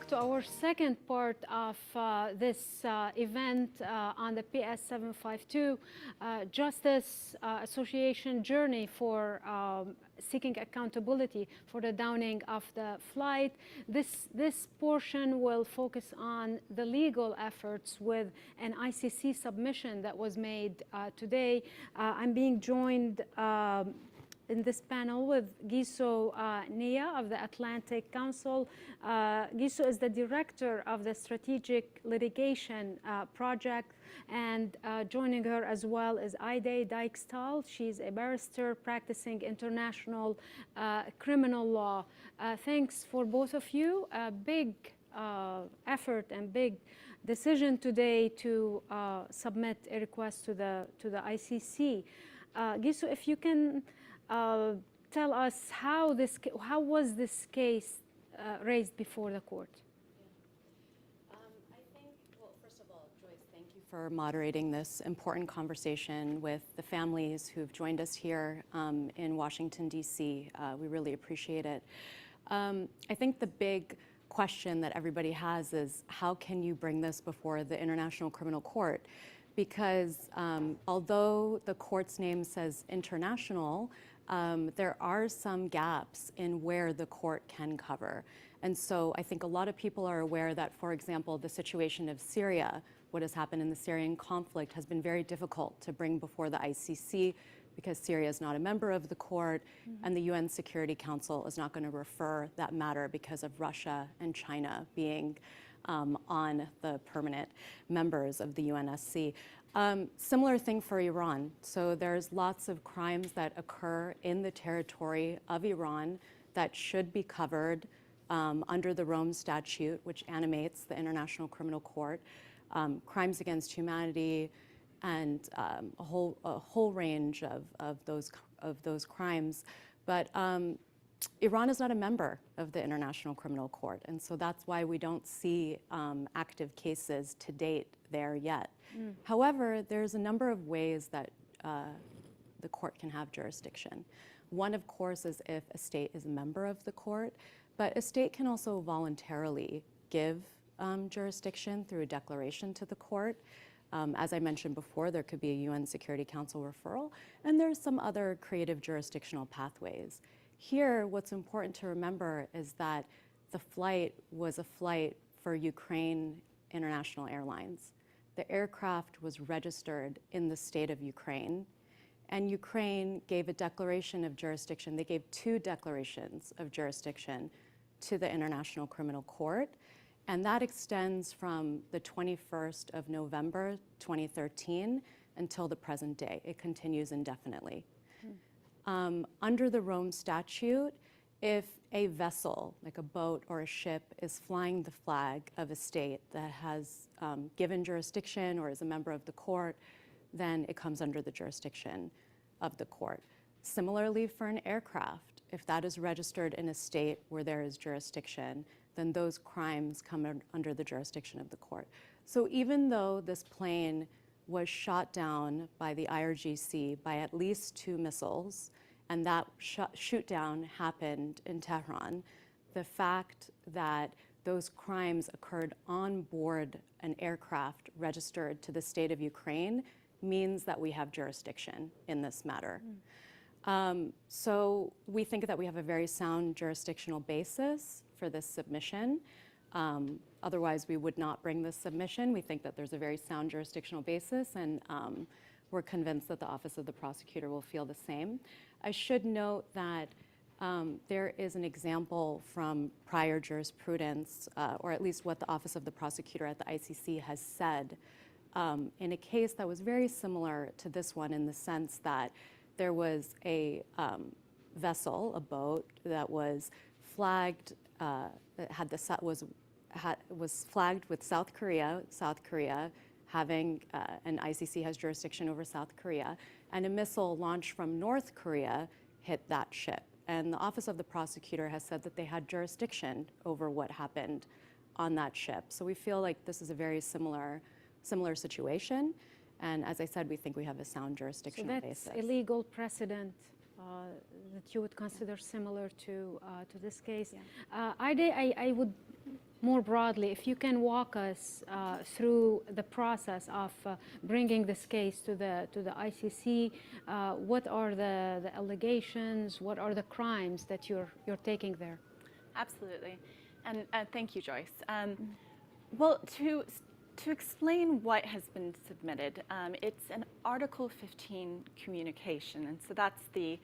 to our second part of this event on the PS752 Justice Association journey for seeking accountability for the downing of the flight. This portion will focus on the legal efforts with an ICC submission that was made today. I'm being joined in this panel with Giso Nia of the Atlantic Council. Giso is the director of the Strategic Litigation Project, and joining her as well is Ide Dijkstal. She's a barrister practicing international criminal law. Thanks for both of you. A big effort and big decision today to submit a request to the ICC. Giso, if you can tell us how was this case raised before the court? I think, well, first of all, Joyce, thank you for moderating this important conversation with the families who've joined us here in Washington, D.C. We really appreciate it. I think the big question that everybody has is, how can you bring this before the International Criminal Court? Because although the court's name says international, there are some gaps in where the court can cover. And so I think a lot of people are aware that, for example, the situation of Syria, what has happened in the Syrian conflict, has been very difficult to bring before the ICC because Syria is not a member of the court, and the UN Security Council is not going to refer that matter because of Russia and China being on the permanent members of the UNSC. Similar thing for Iran. So there's lots of crimes that occur in the territory of Iran that should be covered under the Rome Statute, which animates the International Criminal Court, crimes against humanity, and a whole range of those crimes. But Iran is not a member of the International Criminal Court, and so that's why we don't see active cases to date there yet. However, there's a number of ways that the court can have jurisdiction. One, of course, is if a state is a member of the court, but a state can also voluntarily give jurisdiction through a declaration to the court. As I mentioned before, there could be a UN Security Council referral, and there's some other creative jurisdictional pathways. Here, what's important to remember is that the flight was a flight for Ukraine International Airlines. The aircraft was registered in the state of Ukraine, and Ukraine gave a declaration of jurisdiction. They gave 2 declarations of jurisdiction to the International Criminal Court, and that extends from the 21st of November 2013 until the present day. It continues indefinitely. Under the Rome Statute, if a vessel, like a boat or a ship, is flying the flag of a state that has given jurisdiction or is a member of the court, then it comes under the jurisdiction of the court. Similarly, for an aircraft, if that is registered in a state where there is jurisdiction, then those crimes come under the jurisdiction of the court. So even though this plane was shot down by the IRGC by at least 2 missiles, and that shoot down happened in Tehran, the fact that those crimes occurred on board an aircraft registered to the state of Ukraine means that we have jurisdiction in this matter. So we think that we have a very sound jurisdictional basis for this submission. Otherwise, we would not bring this submission. We think that there's a very sound jurisdictional basis, and we're convinced that the Office of the Prosecutor will feel the same. I should note that there is an example from prior jurisprudence, or at least what the Office of the Prosecutor at the ICC has said, in a case that was very similar to this one in the sense that there was a vessel, a boat, that was flagged, was flagged with South Korea having, and ICC has jurisdiction over South Korea, and a missile launched from North Korea hit that ship. And the Office of the Prosecutor has said that they had jurisdiction over what happened on that ship. So we feel like this is a very similar situation. And as I said, we think we have a sound jurisdictional basis. So that's a legal precedent that you would consider similar to this case. Yeah. Ide, I would more broadly, if you can walk us through the process of bringing this case to the ICC, what are the allegations? What are the crimes that you're taking there? Absolutely, and thank you, Joyce. Well, to explain what has been submitted, it's an Article 15 communication, and so that's the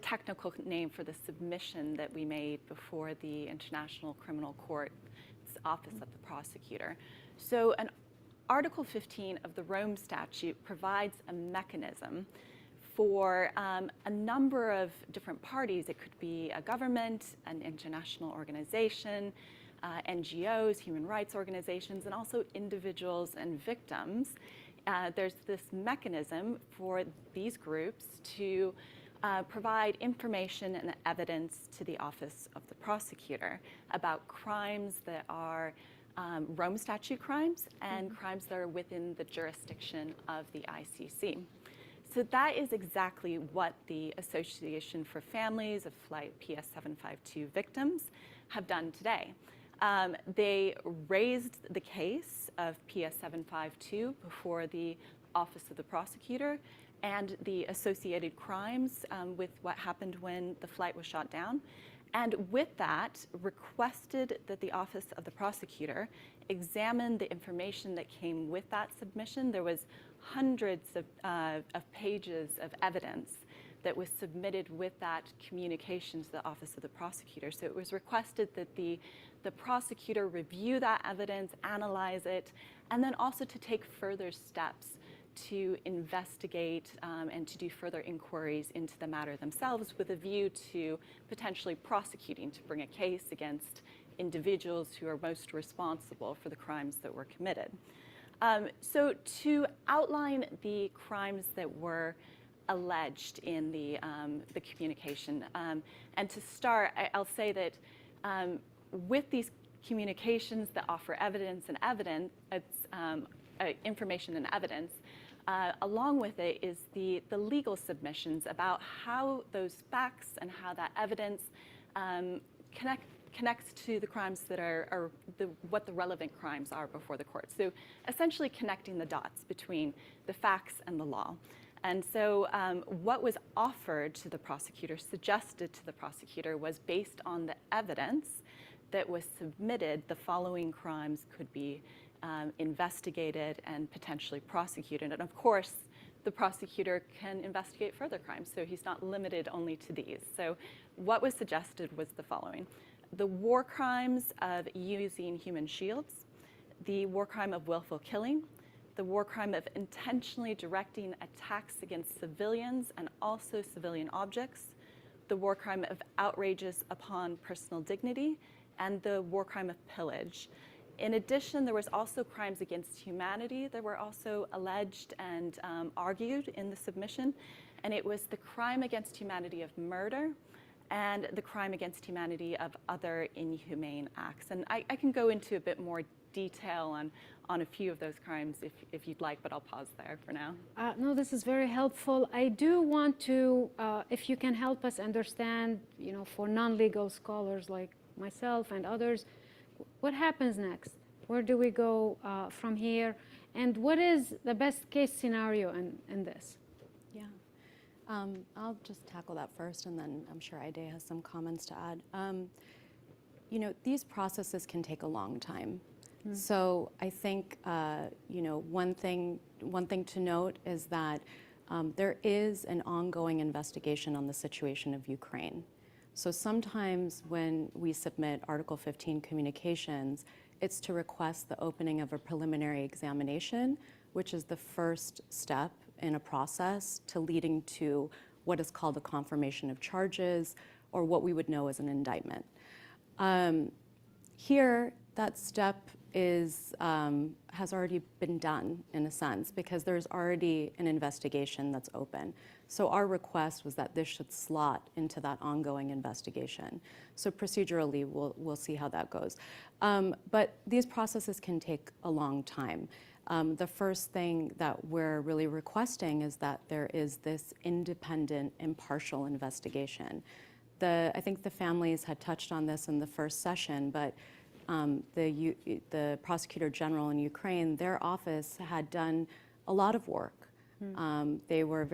technical name for the submission that we made before the International Criminal Court's Office of the Prosecutor. So an Article 15 of the Rome Statute provides a mechanism for a number of different parties. It could be a government, an international organization, NGOs, human rights organizations, and also individuals and victims. There's this mechanism for these groups to provide information and evidence to the Office of the Prosecutor about crimes that are Rome Statute crimes and crimes that are within the jurisdiction of the ICC. So that is exactly what the Association for Families of Flight PS752 victims have done today. They raised the case of PS752 before the Office of the Prosecutor and the associated crimes with what happened when the flight was shot down. And with that, requested that the Office of the Prosecutor examine the information that came with that submission. There was hundreds of pages of evidence that was submitted with that communication to the Office of the Prosecutor. So it was requested that the prosecutor review that evidence, analyze it, and then also to take further steps to investigate and to do further inquiries into the matter themselves with a view to potentially prosecuting, to bring a case against individuals who are most responsible for the crimes that were committed. So to outline the crimes that were alleged in the communication, and to start, I'll say that with these communications that offer information and evidence, along with it is the legal submissions about how those facts and how that evidence connects to the crimes that are what the relevant crimes are before the court. So essentially connecting the dots between the facts and the law. And so what was offered to the prosecutor, suggested to the prosecutor, was based on the evidence that was submitted, the following crimes could be investigated and potentially prosecuted. And of course, the prosecutor can investigate further crimes, so he's not limited only to these. So what was suggested was the following: the war crimes of using human shields, the war crime of willful killing, the war crime of intentionally directing attacks against civilians and also civilian objects, the war crime of outrages upon personal dignity, and the war crime of pillage. In addition, there was also crimes against humanity that were also alleged and argued in the submission, and it was the crime against humanity of murder and the crime against humanity of other inhumane acts. And I can go into a bit more detail on a few of those crimes if you'd like, but I'll pause there for now. No, this is very helpful. I do want to, if you can help us understand, for non-legal scholars like myself and others, what happens next? Where do we go from here? And what is the best case scenario in this? Yeah, I'll just tackle that first, and then I'm sure Aide has some comments to add. These processes can take a long time. So I think, one thing to note is that there is an ongoing investigation on the situation of Ukraine. So sometimes when we submit Article 15 communications, it's to request the opening of a preliminary examination, which is the first step in a process to leading to what is called a confirmation of charges, or what we would know as an indictment. Here, that step has already been done in a sense, because there's already an investigation that's open. So our request was that this should slot into that ongoing investigation. So procedurally, we'll see how that goes. But these processes can take a long time. The first thing that we're really requesting is that there is this independent, impartial investigation. I think the families had touched on this in the first session, but the prosecutor general in Ukraine, their office had done a lot of work. They were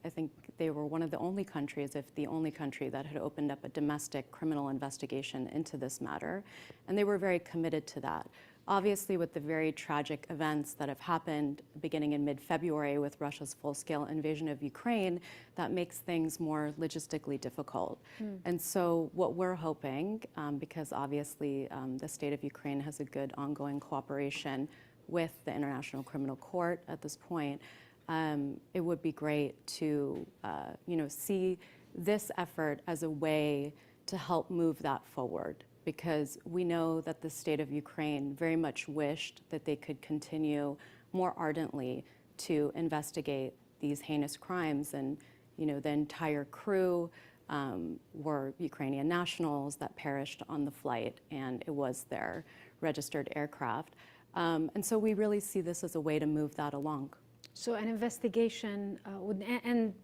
I think they were one of the only countries, if the only country, that had opened up a domestic criminal investigation into this matter, and they were very committed to that. Obviously, with the very tragic events that have happened beginning in mid-February with Russia's full-scale invasion of Ukraine, that makes things more logistically difficult. And so what we're hoping, because obviously the state of Ukraine has a good ongoing cooperation with the International Criminal Court at this point, it would be great to see this effort as a way to help move that forward, because we know that the state of Ukraine very much wished that they could continue more ardently to investigate these heinous crimes. And the entire crew were Ukrainian nationals that perished on the flight, and it was their registered aircraft. And so we really see this as a way to move that along. So an investigation and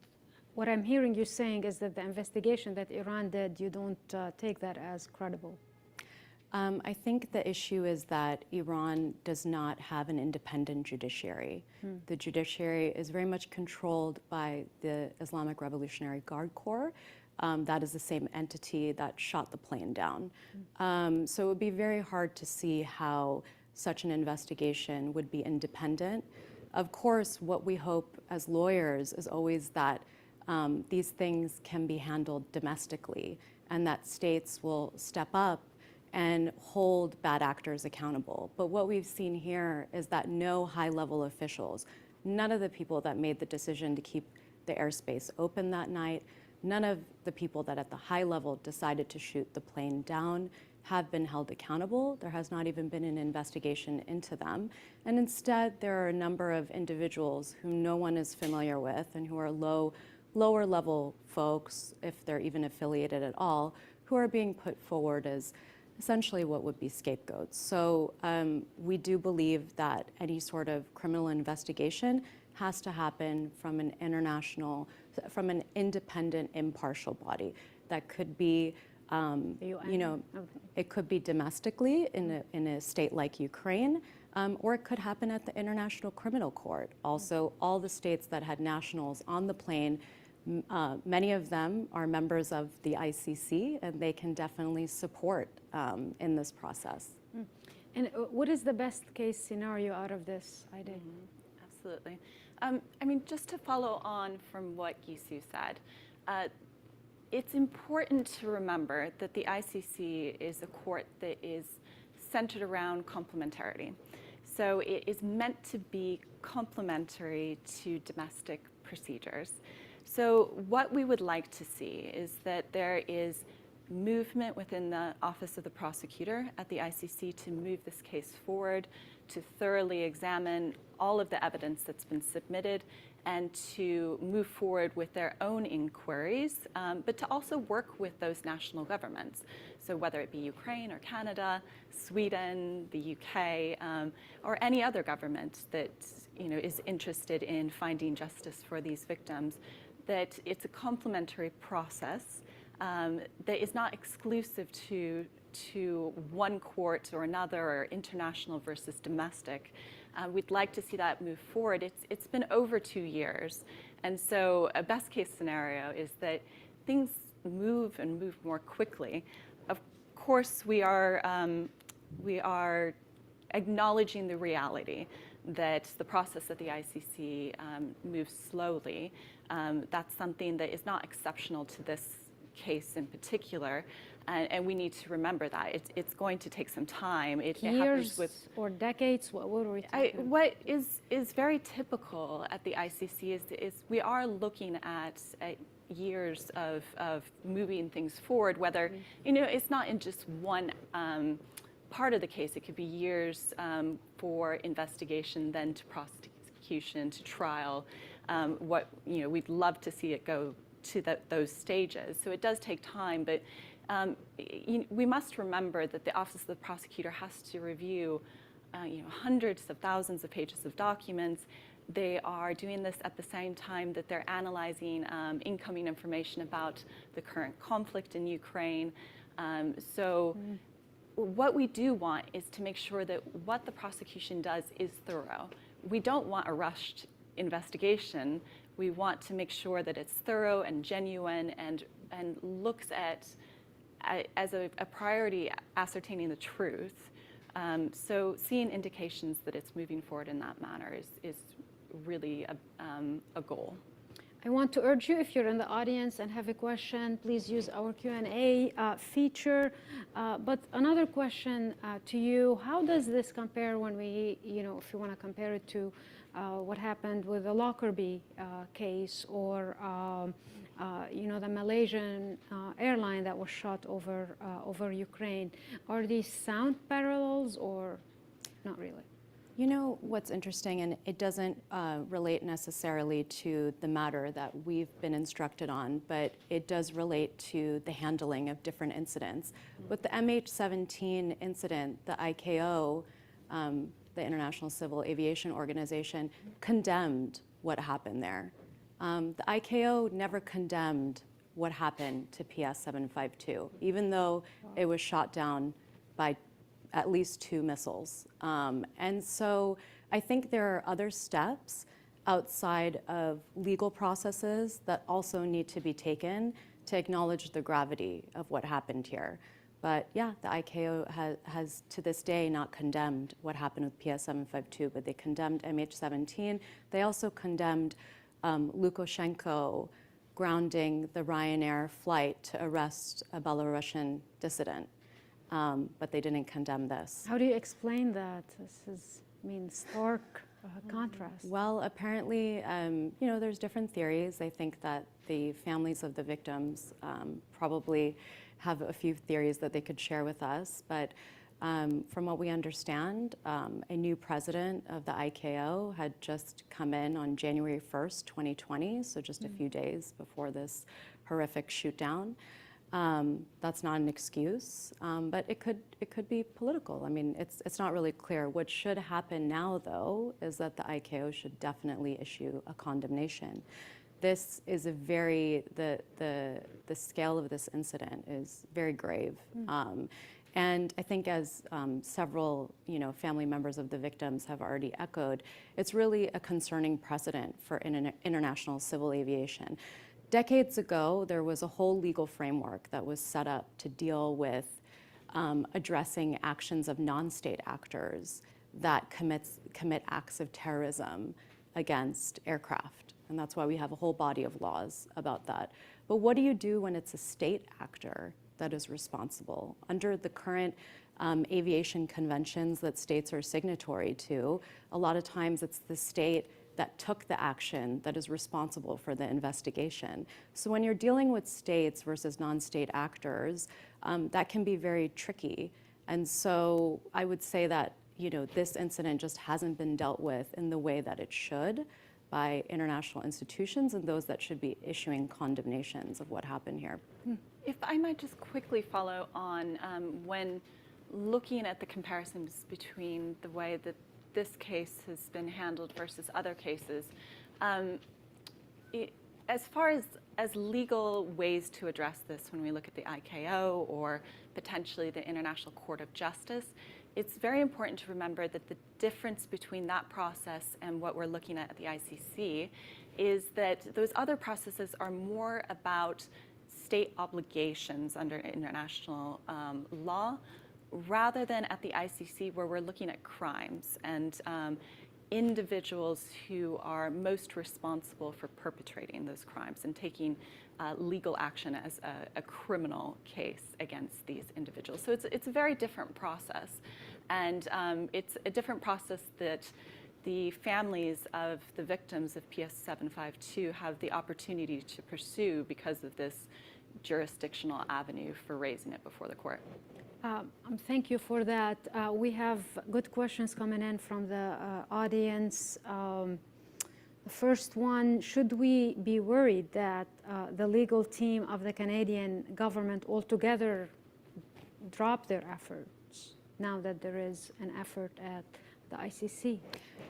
what I'm hearing you saying is that the investigation that Iran did, you don't take that as credible. I think the issue is that Iran does not have an independent judiciary. The judiciary is very much controlled by the Islamic Revolutionary Guard Corps. That is the same entity that shot the plane down. So it would be very hard to see how such an investigation would be independent. Of course, what we hope as lawyers is always that these things can be handled domestically, and that states will step up and hold bad actors accountable. But what we've seen here is that no high-level officials, none of the people that made the decision to keep the airspace open that night, none of the people that at the high level decided to shoot the plane down have been held accountable. There has not even been an investigation into them. And instead, there are a number of individuals whom no one is familiar with and who are lower level folks, if they're even affiliated at all, who are being put forward as essentially what would be scapegoats. So we do believe that any sort of criminal investigation has to happen from an independent, impartial body. That could be, it could be domestically in a state like Ukraine, or it could happen at the International Criminal Court. Also, all the states that had nationals on the plane, many of them are members of the ICC, and they can definitely support in this process. And what is the best case scenario out of this, Ida? Absolutely. I mean, just to follow on from what Yisu said, it's important to remember that the ICC is a court that is centered around complementarity. So it is meant to be complementary to domestic procedures. So what we would like to see is that there is movement within the Office of the Prosecutor at the ICC to move this case forward, to thoroughly examine all of the evidence that's been submitted, and to move forward with their own inquiries, but to also work with those national governments. So whether it be Ukraine or Canada, Sweden, the UK, or any other government that is interested in finding justice for these victims, that it's a complementary process that is not exclusive to one court or another, or international versus domestic. We'd like to see that move forward. It's been over 2 years, and so a best case scenario is that things move and move more quickly. Of course, we are acknowledging the reality that the process at the ICC moves slowly. That's something that is not exceptional to this case in particular, and we need to remember that it's going to take some time. It Years with, or decades? What were we talking? What is very typical at the ICC is we are looking at years of moving things forward. Whether it's not in just one part of the case. It could be years for investigation, then to prosecution, to trial. We'd love to see it go to those stages. So it does take time, but we must remember that the Office of the Prosecutor has to review hundreds of thousands of pages of documents. They are doing this at the same time that they're analyzing incoming information about the current conflict in Ukraine. So what we do want is to make sure that what the prosecution does is thorough. We don't want a rushed investigation. We want to make sure that it's thorough and genuine and looks at, as a priority, ascertaining the truth. So seeing indications that it's moving forward in that manner is really a goal. I want to urge you, if you're in the audience and have a question, please use our Q&A feature. But another question to you, how does this compare when we, if you want to compare it to what happened with the Lockerbie case or, the Malaysian airline that was shot over Ukraine? Are these sound parallels or not really? You know what's interesting, and it doesn't relate necessarily to the matter that we've been instructed on, but it does relate to the handling of different incidents. With the MH17 incident, the ICAO, the International Civil Aviation Organization, condemned what happened there. The ICAO never condemned what happened to PS752, even though it was shot down by at least 2 missiles. And so I think there are other steps outside of legal processes that also need to be taken to acknowledge the gravity of what happened here. But yeah, the ICAO has to this day not condemned what happened with PS752, but they condemned MH17. They also condemned Lukashenko grounding the Ryanair flight to arrest a Belarusian dissident. But they didn't condemn this. How do you explain that? This means stark contrast. Well, apparently, there's different theories. I think that the families of the victims probably have a few theories that they could share with us. But from what we understand, a new president of the ICAO had just come in on January 1st, 2020, so just a few days before this horrific shoot down. That's not an excuse, but it could be political. I mean, it's not really clear. What should happen now, though, is that the ICAO should definitely issue a condemnation. This is the scale of this incident is very grave. And I think as several, family members of the victims have already echoed, it's really a concerning precedent for international civil aviation. Decades ago, there was a whole legal framework that was set up to deal with addressing actions of non-state actors that commit acts of terrorism against aircraft. And that's why we have a whole body of laws about that. But what do you do when it's a state actor that is responsible? Under the current aviation conventions that states are signatory to, a lot of times it's the state that took the action that is responsible for the investigation. So when you're dealing with states versus non-state actors, that can be very tricky. And so I would say that, this incident just hasn't been dealt with in the way that it should by international institutions and those that should be issuing condemnations of what happened here. If I might just quickly follow on, when looking at the comparisons between the way that this case has been handled versus other cases, as far as legal ways to address this, when we look at the ICAO or potentially the International Court of Justice, it's very important to remember that the difference between that process and what we're looking at the ICC is that those other processes are more about state obligations under international law, rather than at the ICC where we're looking at crimes and individuals who are most responsible for perpetrating those crimes and taking legal action as a criminal case against these individuals. So it's a very different process, and it's a different process that the families of the victims of PS752 have the opportunity to pursue because of this jurisdictional avenue for raising it before the court. Thank you for that. We have good questions coming in from the audience. The first one, should we be worried that the legal team of the Canadian government altogether drop their efforts now that there is an effort at the ICC?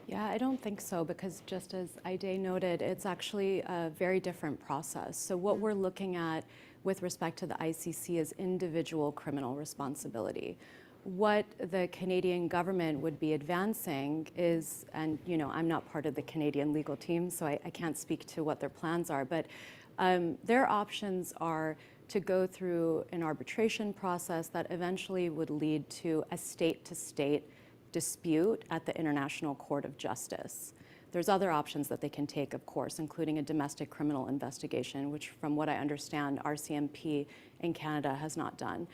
Yeah, I don't think so, because just as Aide noted, it's actually a very different process. So what we're looking at with respect to the ICC is individual criminal responsibility. What the Canadian government would be advancing is, and I'm not part of the Canadian legal team, so I can't speak to what their plans are, but their options are to go through an arbitration process that eventually would lead to a state-to-state dispute at the International Court of Justice. There's other options that they can take, of course, including a domestic criminal investigation, which from what I understand, RCMP in Canada has not done.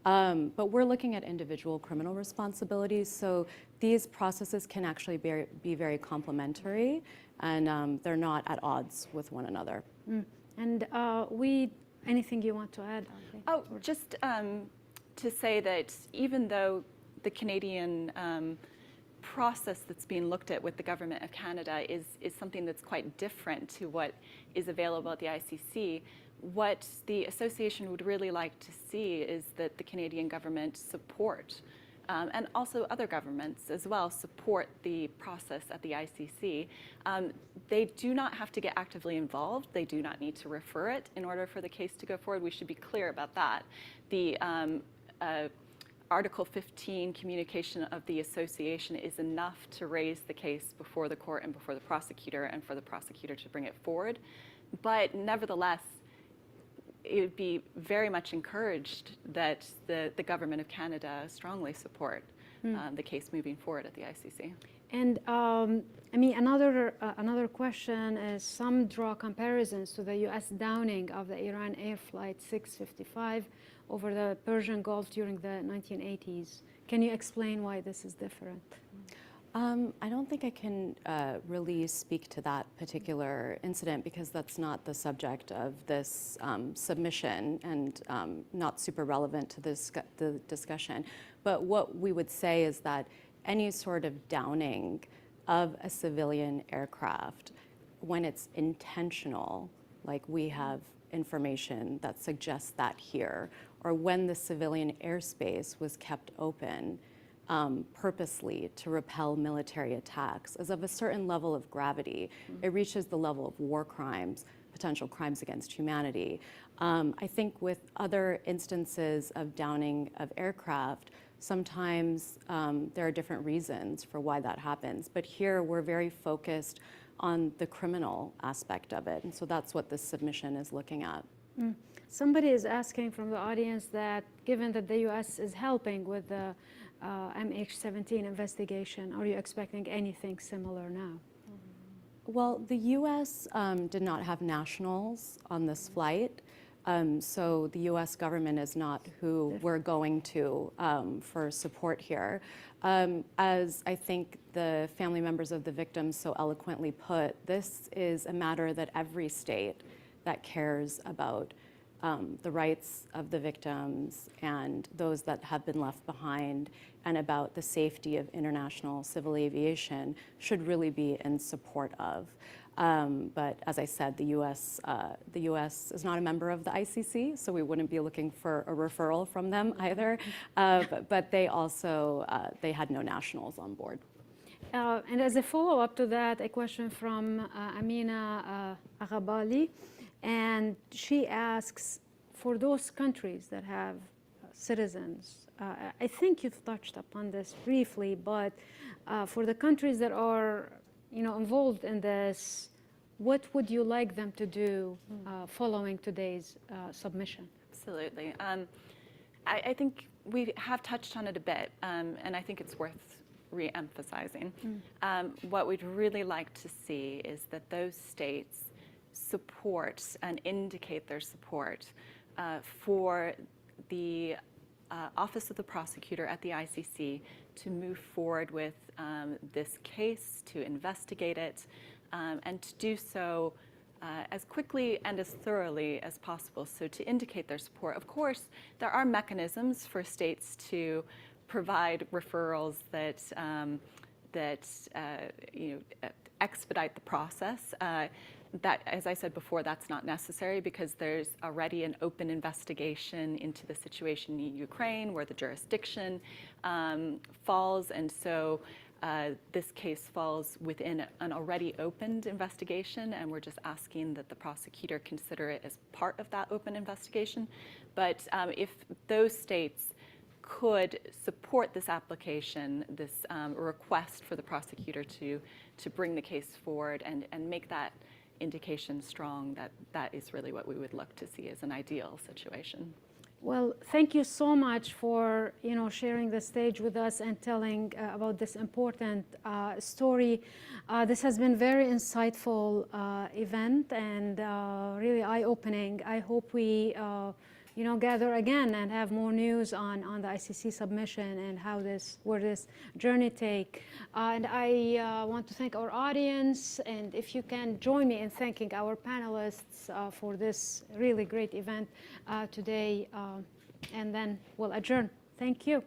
But we're looking at individual criminal responsibilities, so these processes can actually be very complementary, and they're not at odds with one another. And anything you want to add? Oh, just to say that even though the Canadian process that's being looked at with the government of Canada is something that's quite different to what is available at the ICC, what the association would really like to see is that the Canadian government support, and also other governments as well, support the process at the ICC. They do not have to get actively involved. They do not need to refer it in order for the case to go forward. We should be clear about that. The Article 15 communication of the association is enough to raise the case before the court and before the prosecutor, and for the prosecutor to bring it forward. But nevertheless, it would be very much encouraged that the government of Canada strongly support the case moving forward at the ICC. And I mean, another question is, some draw comparisons to the U.S. downing of the Iran Air Flight 655 over the Persian Gulf during the 1980s. Can you explain why this is different? I don't think I can really speak to that particular incident, because that's not the subject of this submission, and not super relevant to the discussion. But what we would say is that any sort of downing of a civilian aircraft, when it's intentional, like we have information that suggests that here, or when the civilian airspace was kept open purposely to repel military attacks, is of a certain level of gravity. It reaches the level of war crimes, potential crimes against humanity. I think with other instances of downing of aircraft, sometimes there are different reasons for why that happens. But here we're very focused on the criminal aspect of it. And so that's what this submission is looking at. Somebody is asking from the audience that, given that the U.S. is helping with the MH17 investigation, are you expecting anything similar now? Well, the U.S. Did not have nationals on this flight. So the U.S. government is not who we're going to for support here. As I think the family members of the victims so eloquently put, this is a matter that every state that cares about the rights of the victims and those that have been left behind, and about the safety of international civil aviation, should really be in support of. But as I said, the U.S. is not a member of the ICC, so we wouldn't be looking for a referral from them either. But they also, they had no nationals on board. And as a follow-up to that, a question from Amina Aghabali, and she asks, for those countries that have citizens, I think you've touched upon this briefly, but for the countries that are involved in this, what would you like them to do following today's submission? Absolutely. I think we have touched on it a bit, and I think it's worth re-emphasizing. What we'd really like to see is that those states support and indicate their support for the Office of the Prosecutor at the ICC to move forward with this case, to investigate it, and to do so as quickly and as thoroughly as possible, so to indicate their support. Of course, there are mechanisms for states to provide referrals that expedite the process. That, as I said before, that's not necessary, because there's already an open investigation into the situation in Ukraine where the jurisdiction falls, and so this case falls within an already opened investigation, and we're just asking that the prosecutor consider it as part of that open investigation. But if those states could support this application, this request for the prosecutor to bring the case forward and make that indication strong that that is really what we would look to see as an ideal situation. Well, thank you so much for sharing the stage with us and telling about this important story. This has been very insightful event and really eye-opening. I hope we gather again and have more news on the ICC submission and where this journey take. And I want to thank our audience, and if you can join me in thanking our panelists for this really great event today, and then we'll adjourn. Thank you.